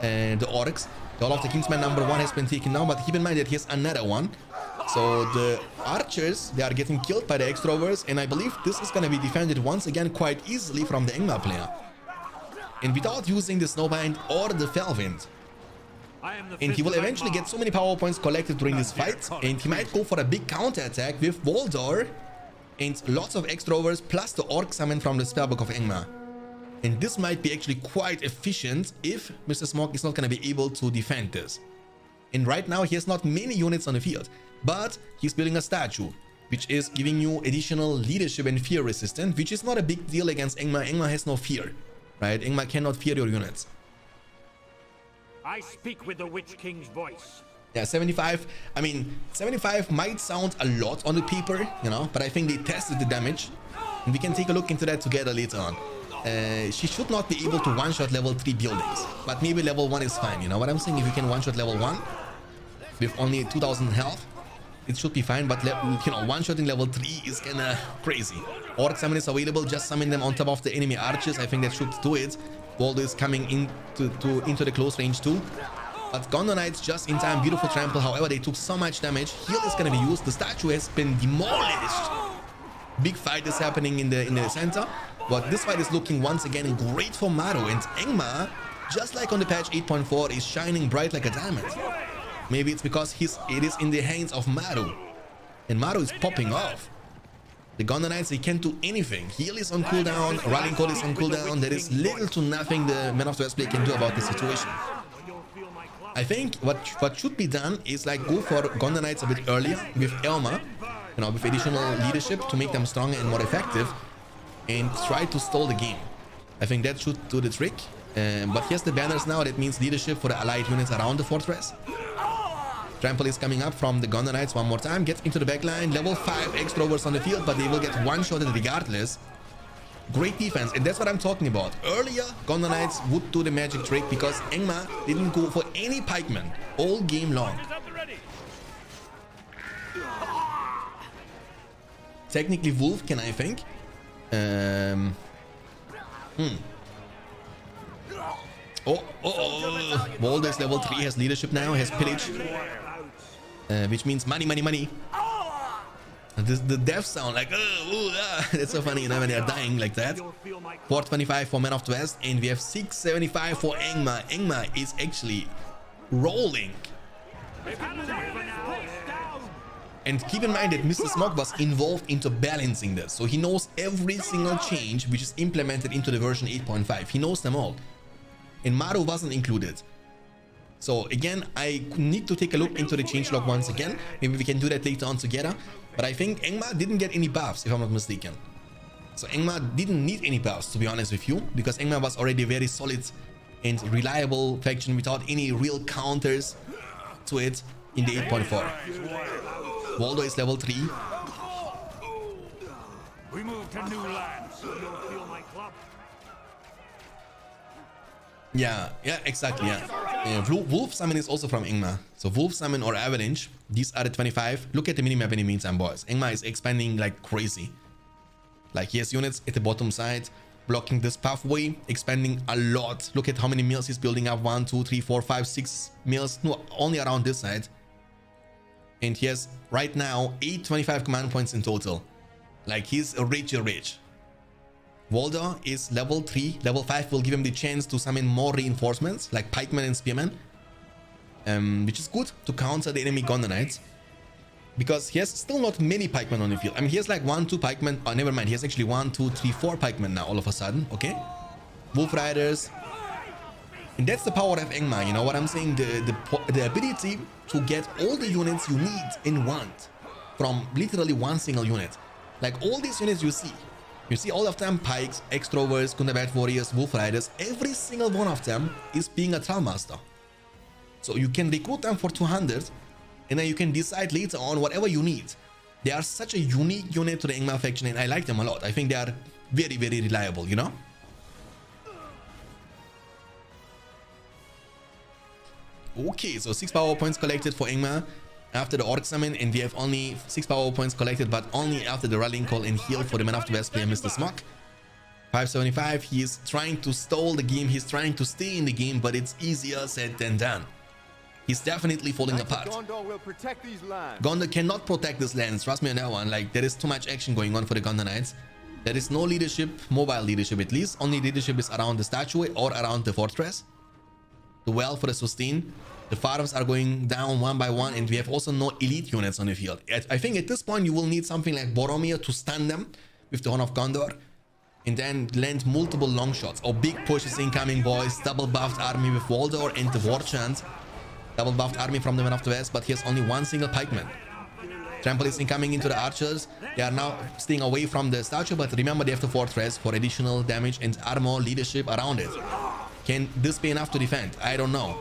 the Orcs. The Hall of the Kingsman number 1 has been taken down, but keep in mind that he has another one. So the archers, they are getting killed by the extroverts, and I believe this is going to be defended once again quite easily from the Engma player. And without using the Snowbind or the Fairwind. And he will eventually get so many power points collected during this fight, and he might go for a big counter attack with Voldor and lots of extra overs plus the Orc summon from the spellbook of Angmar. And this might be actually quite efficient if Mr. Smog is not going to be able to defend this. And right now he has not many units on the field, but he's building a statue, which is giving you additional leadership and fear resistance, which is not a big deal against Angmar. Angmar has no fear, right? Angmar cannot fear your units. I speak with the Witch King's voice. Yeah, 75. I mean, 75 might sound a lot on the paper, you know, but I think they tested the damage. And we can take a look into that together later on. She should not be able to one-shot level 3 buildings, but maybe level 1 is fine, you know what I'm saying? If you can one-shot level 1 with only 2000 health, it should be fine, but you know, one-shotting level 3 is kinda crazy. Orc summon is available, just summon them on top of the enemy archers. I think that should do it. Waldo is coming into the close range too. But Gondor Knights just in time, beautiful trample. However, they took so much damage. Heal is gonna be used. The statue has been demolished. Big fight is happening in the center. But this fight is looking once again great for Maru, and Angmar, just like on the patch 8.4, is shining bright like a diamond. Maybe it's because it is in the hands of Maru, and Maru is popping off. The Gondor Knights, they can't do anything. Heal is on cooldown, Rallying Call is on cooldown. There is little to nothing the Men of the West play can do about the situation. I think what should be done is like go for Gondor Knights a bit earlier with Elma, you know, with additional leadership to make them stronger and more effective, and try to stall the game. I think that should do the trick. But here's the banners now. That means leadership for the allied units around the fortress. Trample is coming up from the Gondor Knights one more time. Gets into the backline. Level 5 extra overs on the field, but they will get one-shotted regardless. Great defense, and that's what I'm talking about. Earlier, Gondor Knights would do the magic trick because Angmar didn't go for any pikemen all game long. Technically, Wolf can, I think. Waldo is level 3, has leadership now, has pillage, which means money, money, money. The death sound, like, that's so funny, you know, when they are dying like that. 425 for Men of the West, and we have 675 for Angmar. Angmar is actually rolling. And keep in mind that Mr. Smog was involved into balancing this, so he knows every single change which is implemented into the version 8.5. He knows them all, and Maru wasn't included. So again, I need to take a look into the changelog once again. Maybe we can do that later on together. But I think Angmar didn't get any buffs, if I'm not mistaken. So Angmar didn't need any buffs, to be honest with you, because Angmar was already a very solid and reliable faction without any real counters to it in the 8.4. Waldo is level 3. We move to new lands. Yeah, exactly, yeah. Wolf Summon is also from Angmar. So Wolf Summon or Avalanche, these are the 25. Look at the minimap in the meantime, boys. Angmar is expanding like crazy. Like he has units at the bottom side, blocking this pathway, expanding a lot. Look at how many mills he's building up. 1, 2, 3, 4, 5, 6 mills. No, only around this side. And he has right now 825 command points in total. Like he's rich. Waldo is level 3. Level 5 will give him the chance to summon more reinforcements like pikemen and spearmen, which is good to counter the enemy Gondor Knights, because he has still not many pikemen on the field. I mean, he has like 1, 2 pikemen. Oh, never mind. He has actually 1, 2, 3, 4 pikemen now all of a sudden. Okay, Wolf Riders. And that's the power of Angmar, you know what I'm saying? The ability to get all the units you need and want from literally one single unit. Like all these units you see all of them pikes, extrovers, Kundabat warriors, wolf riders. Every single one of them is being a Trollmaster. So you can recruit them for 200 and then you can decide later on whatever you need. They are such a unique unit to the Angmar faction, and I like them a lot. I think they are very, very reliable, you know? Okay, so 6 power points collected for Angmar after the Orc Summon, and we have only 6 power points collected, but only after the Rallying Call and Heal for the Man of the West player, Mr. Smog. 575, he is trying to stall the game, he's trying to stay in the game, but it's easier said than done. He's definitely falling apart. Gondor will protect these lands. Gondor cannot protect these lands, trust me on that one. Like, there is too much action going on for the Gondor Knights. There is no leadership, mobile leadership at least. Only leadership is around the statue or around the fortress. The well for the sustain. The farms are going down one by one, and we have also no elite units on the field. I think at this point you will need something like Boromir to stun them with the Horn of Gondor, and then land multiple long shots. Oh, big push is incoming, boys. Double buffed army with Waldor and the War Chant. Double buffed army from the Men of the West, but he has only one single pikeman. Trample is incoming into the archers. They are now staying away from the statue, but remember they have the fortress for additional damage and armor leadership around it. Can this be enough to defend? I don't know.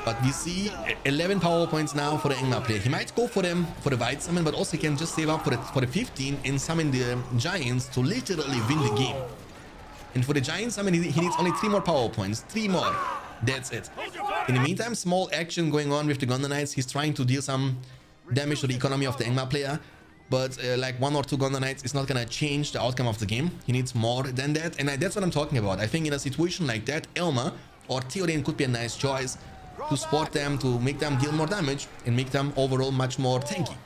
But we see 11 power points now for the Angmar player. He might go for them for the White Summon, but also he can just save up for the 15 and summon the Giants to literally win the game. And for the Giant Summon, he needs only 3 more power points. 3 more. That's it. In the meantime, small action going on with the Gondor Knights. He's trying to deal some damage to the economy of the Angmar player. But like 1 or 2 Gondor Knights is not going to change the outcome of the game. He needs more than that. And that's what I'm talking about. I think in a situation like that, Elma or Theoden could be a nice choice to support them, to make them deal more damage and make them overall much more tanky.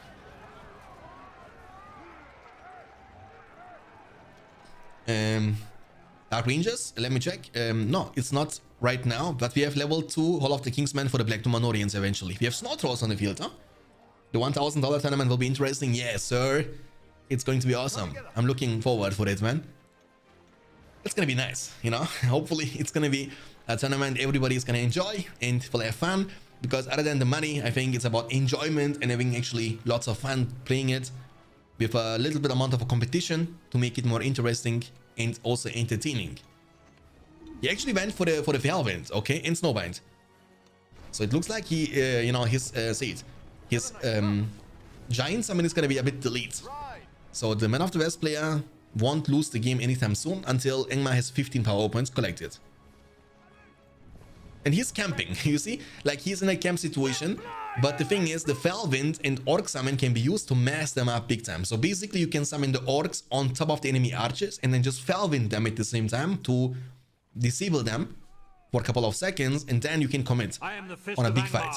Dark Rangers, let me check. No, it's not right now, but we have level 2 Hall of the Kingsmen for the Black Numenorians eventually. We have Snow Trolls on the field, huh? The $1,000 tournament will be interesting. Yes, sir. It's going to be awesome. I'm looking forward for it, man. It's gonna be nice, you know. Hopefully it's gonna be a tournament everybody is gonna enjoy and will have fun, because other than the money, I think it's about enjoyment and having actually lots of fun playing it with a little bit amount of a competition to make it more interesting and also entertaining. He actually went for the Felwind, okay, and Snowbind. So it looks like he you know, his Giant Summon is gonna be a bit delayed. So the Man of the West player won't lose the game anytime soon until Angmar has 15 power points collected. And he's camping, you see? Like, he's in a camp situation, but the thing is, the Felwind and Orc Summon can be used to mass them up big time. So basically, you can summon the Orcs on top of the enemy archers and then just Felwind them at the same time to disable them for a couple of seconds, and then you can commit on a big fight.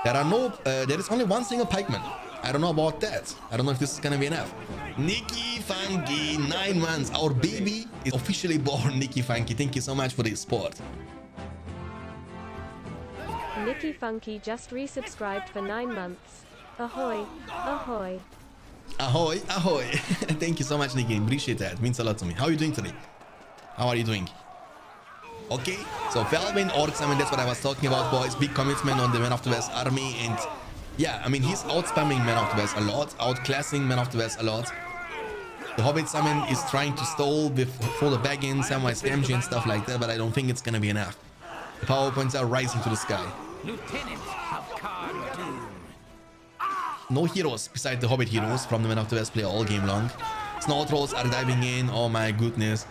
There is only one single pikeman. I don't know about that. I don't know if this is gonna be enough. Nikki Funky, 9 months. Our baby is officially born, Nikki Funky. Thank you so much for the support. Nikki Funky just resubscribed for 9 months. Ahoy, ahoy. Ahoy, ahoy. Thank you so much, Nikki. Appreciate that. Means a lot to me. How are you doing today? How are you doing? Okay, so Felwind, Orc Summon, that's what I was talking about, boys. Big commitment on the Man of the West army, and yeah, I mean, he's out-spamming Man of the West a lot, outclassing Man of the West a lot. The Hobbit Summon is trying to stall with for the bagging, Samwise Gamgee and stuff like that, but I don't think it's gonna be enough. The power points are rising to the sky. No heroes beside the Hobbit heroes from the Man of the West player all game long. Snow Trolls are diving in, oh my goodness.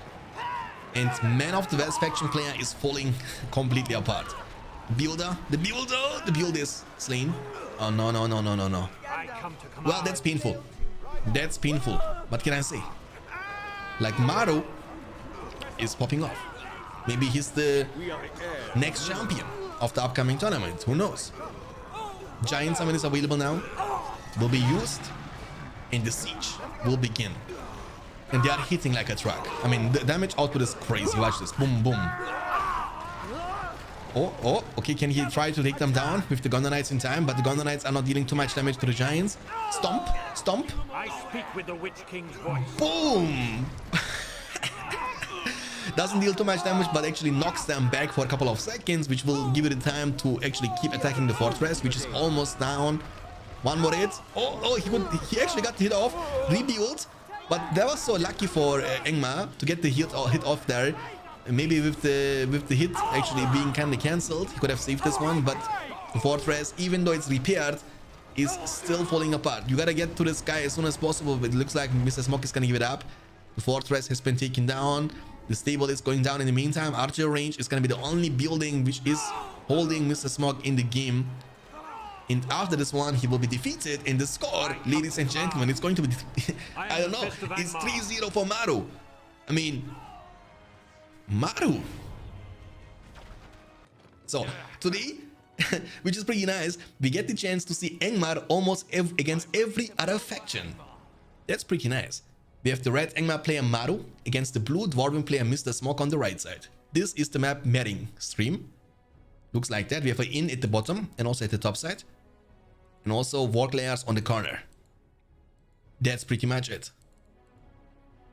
And Man of the West faction player is falling completely apart. The builder is slain. Oh no, no, no, no, no, no. Well, that's painful. That's painful. What can I say? Like, Maru is popping off. Maybe he's the next champion of the upcoming tournament. Who knows? Giant Summon is available now. Will be used. And the siege will begin. And they are hitting like a truck. I mean, the damage output is crazy. Watch this. Boom, boom. Oh, okay. Can he try to take them down with the Gondor Knights in time? But the Gondor Knights are not dealing too much damage to the Giants. Stomp, stomp. I speak with the Witch King's voice. Boom. Doesn't deal too much damage, but actually knocks them back for a couple of seconds, which will give it the time to actually keep attacking the fortress, which is almost down. One more hit. Oh, he actually got hit off. Rebuild. But that was so lucky for Angmar to get the hit off there. Maybe with the hit actually being kind of cancelled, he could have saved this one. But the fortress, even though it's repaired, is still falling apart. You gotta get to this guy as soon as possible. But it looks like Mr. Smoke is gonna give it up. The fortress has been taken down. The stable is going down in the meantime. Archer range is gonna be the only building which is holding Mr. Smoke in the game. And after this one, he will be defeated. And the score, ladies and gentlemen, it's going to be... I don't know. It's 3-0 for Maru. I mean... Maru. So, today, which is pretty nice, we get the chance to see Angmar almost against every other faction. That's pretty nice. We have the red Angmar player Maru against the blue Dwarven player Mr. Smoke on the right side. This is the map Mering stream. Looks like that. We have an inn at the bottom and also at the top side. And also work layers on the corner. That's pretty much it.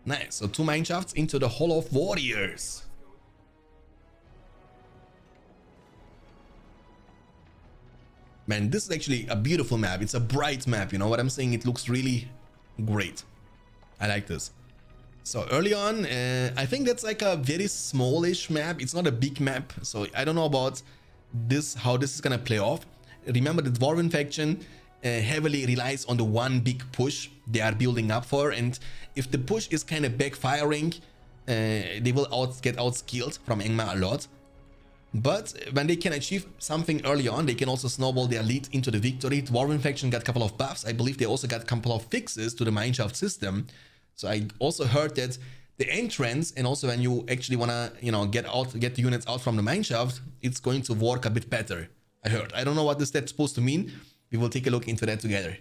Nice. So 2 mineshafts into the Hall of Warriors. Man, this is actually a beautiful map. It's a bright map, you know what I'm saying? It looks really great. I like this. So early on, I think that's like a very smallish map. It's not a big map. So I don't know about this, how this is gonna play off. Remember, the Dwarven faction heavily relies on the one big push they are building up for. And if the push is kind of backfiring, they will get outskilled from Angmar a lot. But when they can achieve something early on, they can also snowball their lead into the victory. Dwarven faction got a couple of buffs. I believe they also got a couple of fixes to the mineshaft system. So I also heard that the entrance, and also when you actually wanna, you know, get the units out from the mineshaft, it's going to work a bit better. I heard. I don't know what this that's supposed to mean. We will take a look into that together.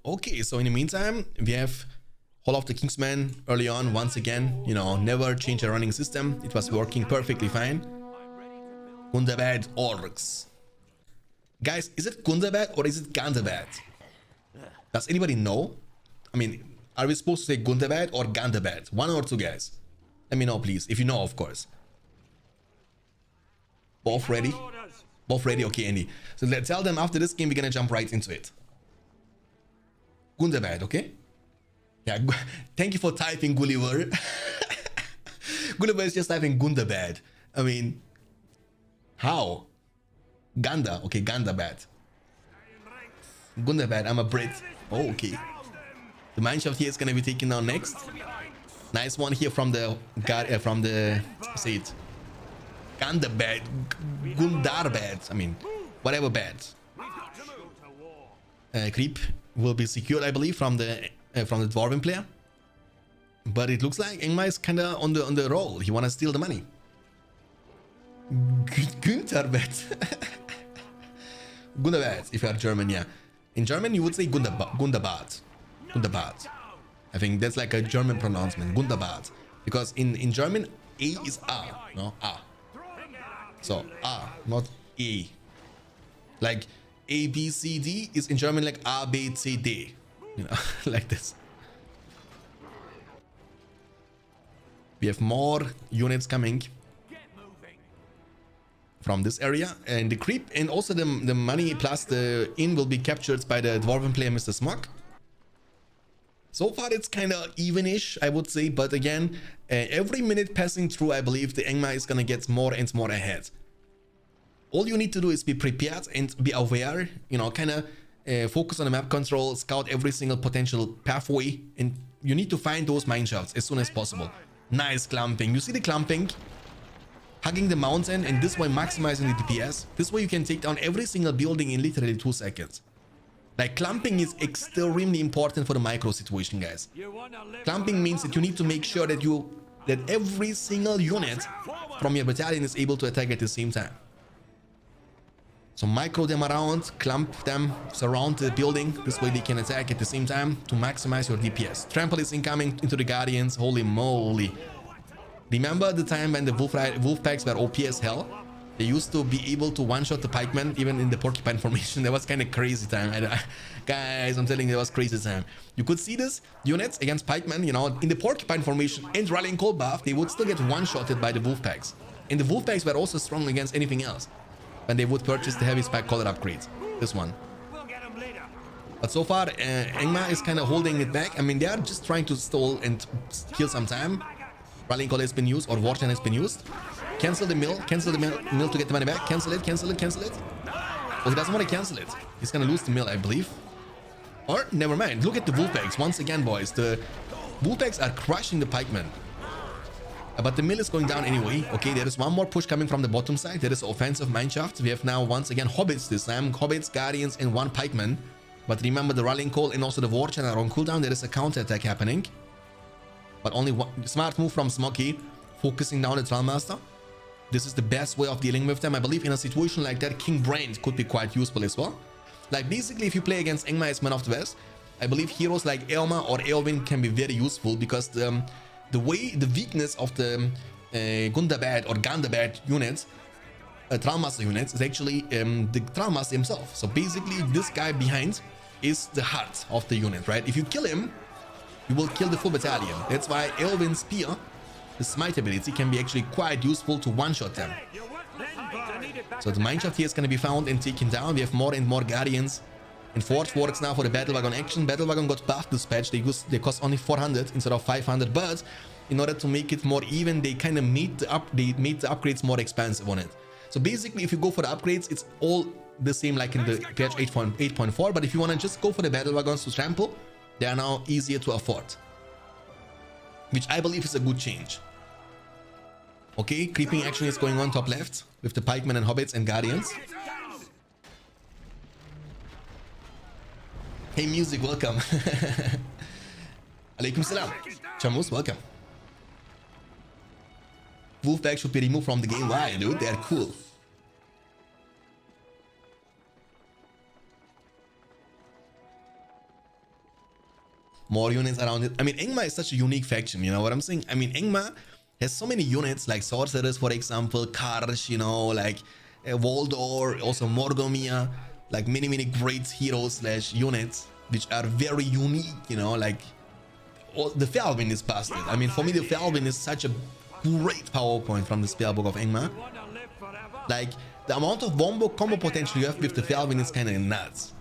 Okay, so in the meantime, we have Hall of the Kingsmen early on. Once again, you know, never change a running system. It was working perfectly fine. Gundabad Orcs. Guys, is it Gundabad or is it Gandabad? Does anybody know? I mean, are we supposed to say Gundabad or Gandabad? One or two guys? Let me know, please. If you know, of course. Both ready? Both ready? Okay, Andy. So let's tell them after this game, we're gonna jump right into it. Gundabad, okay? Yeah, thank you for typing, Gulliver. Gulliver is just typing Gundabad. I mean, how? Ganda, okay, Gandabad. Gundabad, I'm a Brit. Oh, okay. The mineshaft here is gonna be taken down next. Nice one here from the say it, Gandabad, Gundarbad. I mean, whatever bad. Creep will be secured, I believe, from the Dwarven player. But it looks like Angmar is kind of on the roll. He wanna steal the money. Güntarbad. Gundabad, if you are German, yeah. In German, you would say Gundabad. Gundabad. I think that's like a German pronouncement, Gundabad. Because in German, A is A, no? A. So, A, not E. Like, A, B, C, D is in German like A, B, C, D. You know, like this. We have more units coming from this area, and the creep and also the money plus the inn will be captured by the Dwarven player Mr. Smog. So far it's kind of evenish, I would say, but again, every minute passing through, I believe the Angmar is gonna get more and more ahead. All you need to do is be prepared and be aware, you know, kind of focus on the map control, scout every single potential pathway, and you need to find those mineshafts as soon as possible. Nice clumping. You see the clumping? Hugging the mountain, and this way maximizing the DPS. This way you can take down every single building in literally 2 seconds. Like, clumping is extremely important for the micro situation, guys. Clumping means that you need to make sure that every single unit from your battalion is able to attack at the same time. So micro them around, clump them, surround the building. This way they can attack at the same time to maximize your DPS. Trample is incoming into the Guardians. Holy moly. Remember the time when the wolf packs were OP as hell? They used to be able to one-shot the pikemen even in the porcupine formation. That was kind of crazy time. Guys, I'm telling you, that was crazy time. You could see this units against pikemen, you know, in the porcupine formation and rallying call buff, they would still get one-shotted by the wolf packs. And the wolf packs were also strong against anything else when they would purchase the heavy spike collar upgrade. This one. But so far, Angmar is kind of holding it back. I mean, they are just trying to stall and kill some time. Rallying call has been used, or war chant has been used. Cancel the mill to get the money back. Cancel it, cancel it, cancel it. Well, he doesn't want to cancel it. He's gonna lose the mill, I believe. Or, never mind. Look at the wolfpacks. Once again, boys. The wolfpacks are crushing the pikemen. But the mill is going down anyway. Okay, there is one more push coming from the bottom side. There is offensive mineshaft. We have now, once again, hobbits this time. Hobbits, guardians, and 1 pikeman. But remember, the rallying call and also the war chant are on cooldown. There is a counter attack happening. But only one smart move from Smoky, focusing down the Trollmaster. This is the best way of dealing with them. I believe in a situation like that, King Brand could be quite useful as well. Like, basically, if you play against Angmar as Man of the West, I believe heroes like Eomer or Eowyn can be very useful because the the weakness of the Gundabad or Gandabad units, Trollmaster units, is actually the Trollmaster himself. So basically, this guy behind is the heart of the unit, right? If you kill him, you will kill the full battalion. That's why Elvin's Spear, the smite ability, can be actually quite useful to one-shot them. So the mineshaft here is going to be found and taken down. We have more and more guardians and forge works now for the battle wagon action. Battle wagon got buffed this patch. They cost only 400 instead of 500, but in order to make it more even, they kind of made the upgrades more expensive on it. So basically, if you go for the upgrades, it's all the same like in the patch 8.4, but if you want to just go for the battle wagons to trample, they are now easier to afford, which I believe is a good change. Okay, creeping action is going on top left with the pikemen and hobbits and guardians. Hey music, welcome. Alaikum salam. Chamus, welcome. Wolfpack should be removed from the game. Why, dude? They're cool. More units around it. I mean, Angmar is such a unique faction, you know what I'm saying? I mean, Angmar has so many units like sorcerers, for example, Karsh, you know, like Waldor, also Morgomir, like many great heroes slash units which are very unique, you know, like the Felvin is busted. I mean, for me, the Felvin is such a great PowerPoint from the spellbook of Angmar. Like the amount of combo potential you have with the Felvin is kind of nuts.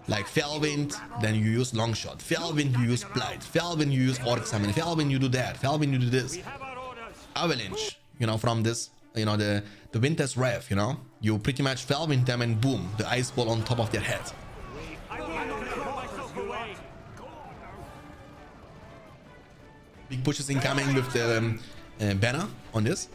Like Felwind, then you use Longshot. Felwind, you use Blight. Felwind, you use Orc Summon. Felwind, you do that. Felwind, you do this. Avalanche, you know, from this, you know, the Winter's Wrath, you know. You pretty much Felwind them and boom, the ice ball on top of their head. Big pushes incoming with the banner on this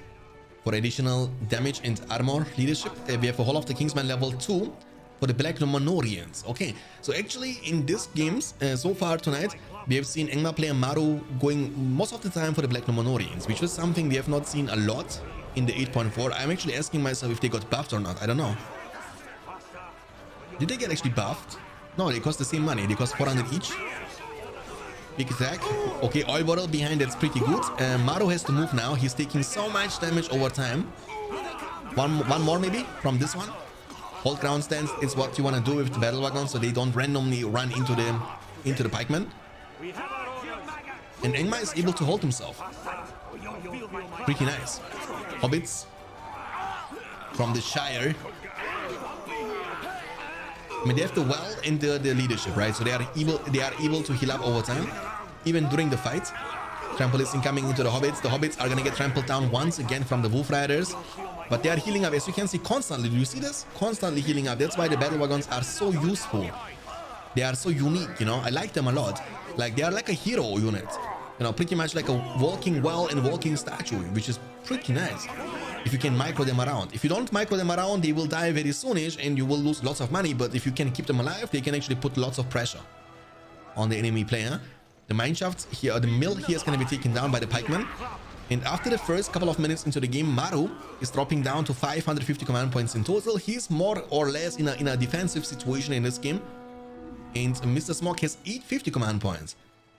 for additional damage and armor leadership. We have a Hall of the Kingsman level 2 for the Black Numenorians. Okay, so actually in this games so far tonight, we have seen Angmar player Maru going most of the time for the Black Numenorians, which was something we have not seen a lot in the 8.4. I'm actually asking myself if they got buffed or not. I don't know. Did they get actually buffed? No, they cost the same money. They cost 400 each. Big attack. Okay, oil bottle behind, that's pretty good. Maru has to move now. He's taking so much damage over time. One more maybe from this one. Hold ground stance is what you want to do with the battle wagon, so they don't randomly run into the pikemen. And Angmar is able to hold himself. Pretty nice. Hobbits from the Shire. I mean, they have the well and the leadership, right? So they are able to heal up over time, even during the fight. Trample is incoming into the hobbits. The hobbits are gonna get trampled down once again from the wolf riders, but they are healing up, as you can see, constantly. Do you see this? Constantly healing up. That's why the battle wagons are so useful. They are so unique, you know. I like them a lot. Like, they are like a hero unit, you know, pretty much like a walking well and walking statue, which is pretty nice if you can micro them around. If you don't micro them around, they will die very soonish and you will lose lots of money. But if you can keep them alive, they can actually put lots of pressure on the enemy player. The mineshaft here, the mill here, is going to be taken down by the pikemen. And after the first couple of minutes into the game, Maru is dropping down to 550 command points in total. He's more or less in a defensive situation in this game. And Mr. Smog has 850 command points.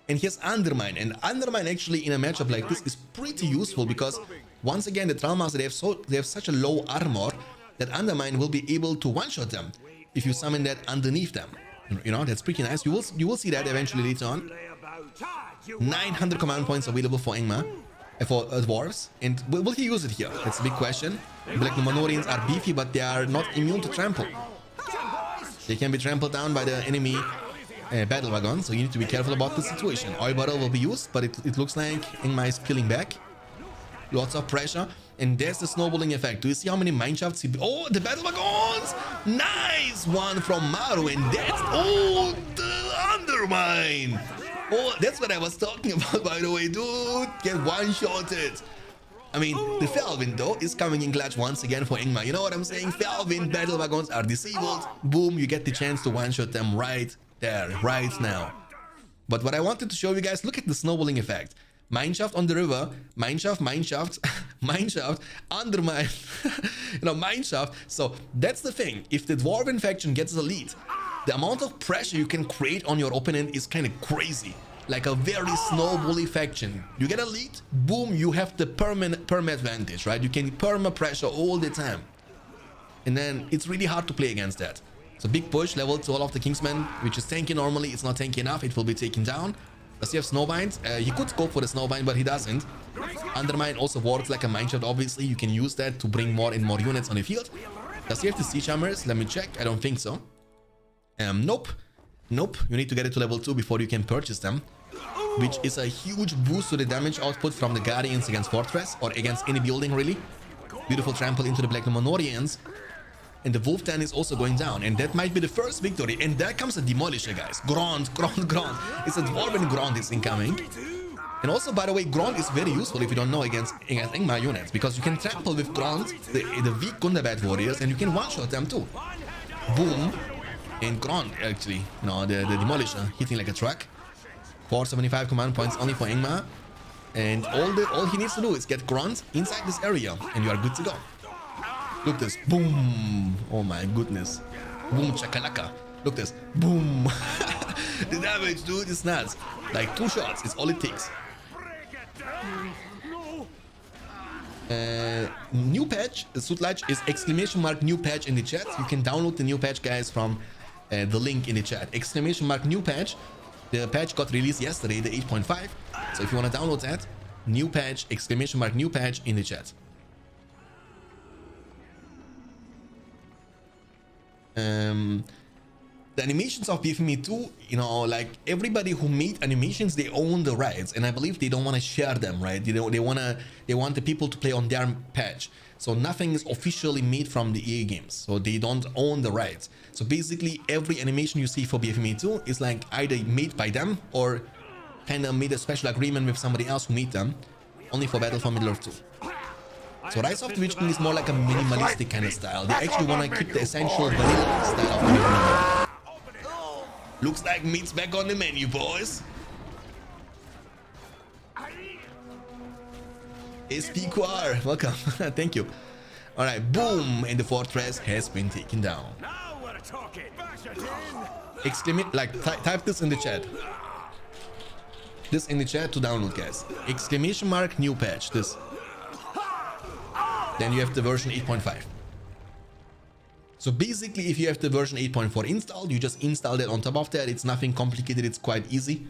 And he has Undermine. And Undermine actually in a matchup like this is pretty useful because once again, the Trollmaster, they have such a low armor that Undermine will be able to one-shot them if you summon that underneath them. You know, that's pretty nice. You will see that eventually later on. 900 command points available for Angmar, for dwarves. And will he use it here? That's a big question. Black Numenorians are beefy, but they are not immune to trample. They can be trampled down by the enemy battle wagon, so you need to be careful about the situation. Oil bottle will be used, but it looks like Angmar is peeling back. Lots of pressure, and there's the snowballing effect. Do you see how many mineshafts he... Oh, the battle wagons! Nice one from Maru, and that's... Oh, the Undermine! Oh, that's what I was talking about, by the way, dude. Get one-shotted. I mean, the Felwind, though, is coming in clutch once again for Angmar. You know what I'm saying? Felwind battle wagons are disabled. Boom, you get the chance to one-shot them right there, right now. But what I wanted to show you guys, look at the snowballing effect. Mineshaft on the river, mineshaft, mineshaft, undermine, you know, mineshaft. So that's the thing. If the Dwarven faction gets the lead, the amount of pressure you can create on your opponent is kind of crazy. like a very snowbally faction. You get elite, boom, you have the perma advantage, right? You can perma pressure all the time, and then it's really hard to play against that. So big push, level 2 all of the Kingsmen, which is tanky normally. It's not tanky enough, it will be taken down. Does he have Snowbind? He could go for the Snowbind, but he doesn't. Undermine also works like a mineshaft, obviously. You can use that to bring more and more units on the field. Does he have the Siege Hammers? Let me check. I don't think so. Nope. Nope. You need to get it to level 2 before you can purchase them, which is a huge boost to the damage output from the Guardians against Fortress, or against any building, really. Beautiful trample into the Black Numenorians. And the Wolf Den is also going down, and that might be the first victory. And there comes a Demolisher, guys. Grand. It's a Dwarven Grand is incoming. And also, by the way, Grand is very useful if you don't know against Ingmar units, because you can trample with Grand, the weak Gundabad warriors, and you can one-shot them too. Boom. And Grand, actually, you know, the Demolisher hitting like a truck. 475 command points only for Ingmar. And all he needs to do is get Grand inside this area, and you are good to go. Look this. Boom. Oh my goodness. Boom chakalaka. Look this. Boom. The damage, dude, is nuts. Like 2 shots is all it takes. New patch. Sutlaj is !! new patch in the chat. You can download the new patch, guys, from the link in the chat. ! new patch. The patch got released yesterday, the 8.5. So if you want to download that, new patch, ! new patch in the chat. The animations of BFME 2, you know, like everybody who made animations, they own the rights, and I believe they don't want to share them, right? They want the people to play on their patch. So nothing is officially made from the EA games, so they don't own the rights. So basically every animation you see for BFME 2 is like either made by them or kind of made a special agreement with somebody else who made them, only for Battle for Middle-earth 2. So Rise of the Witch King is more like a minimalistic kind of style. They actually want to keep the essential vanilla style of the BFME. Looks like meat's back on the menu, boys. SPQR, welcome. Thank you. All right, boom, and the fortress has been taken down. Now we're talking. Exclamate, like type this in the chat. This in the chat to download, guys. ! new patch. This. Then you have the version 8.5. So basically, if you have the version 8.4 installed, you just install it on top of that. It's nothing complicated. It's quite easy.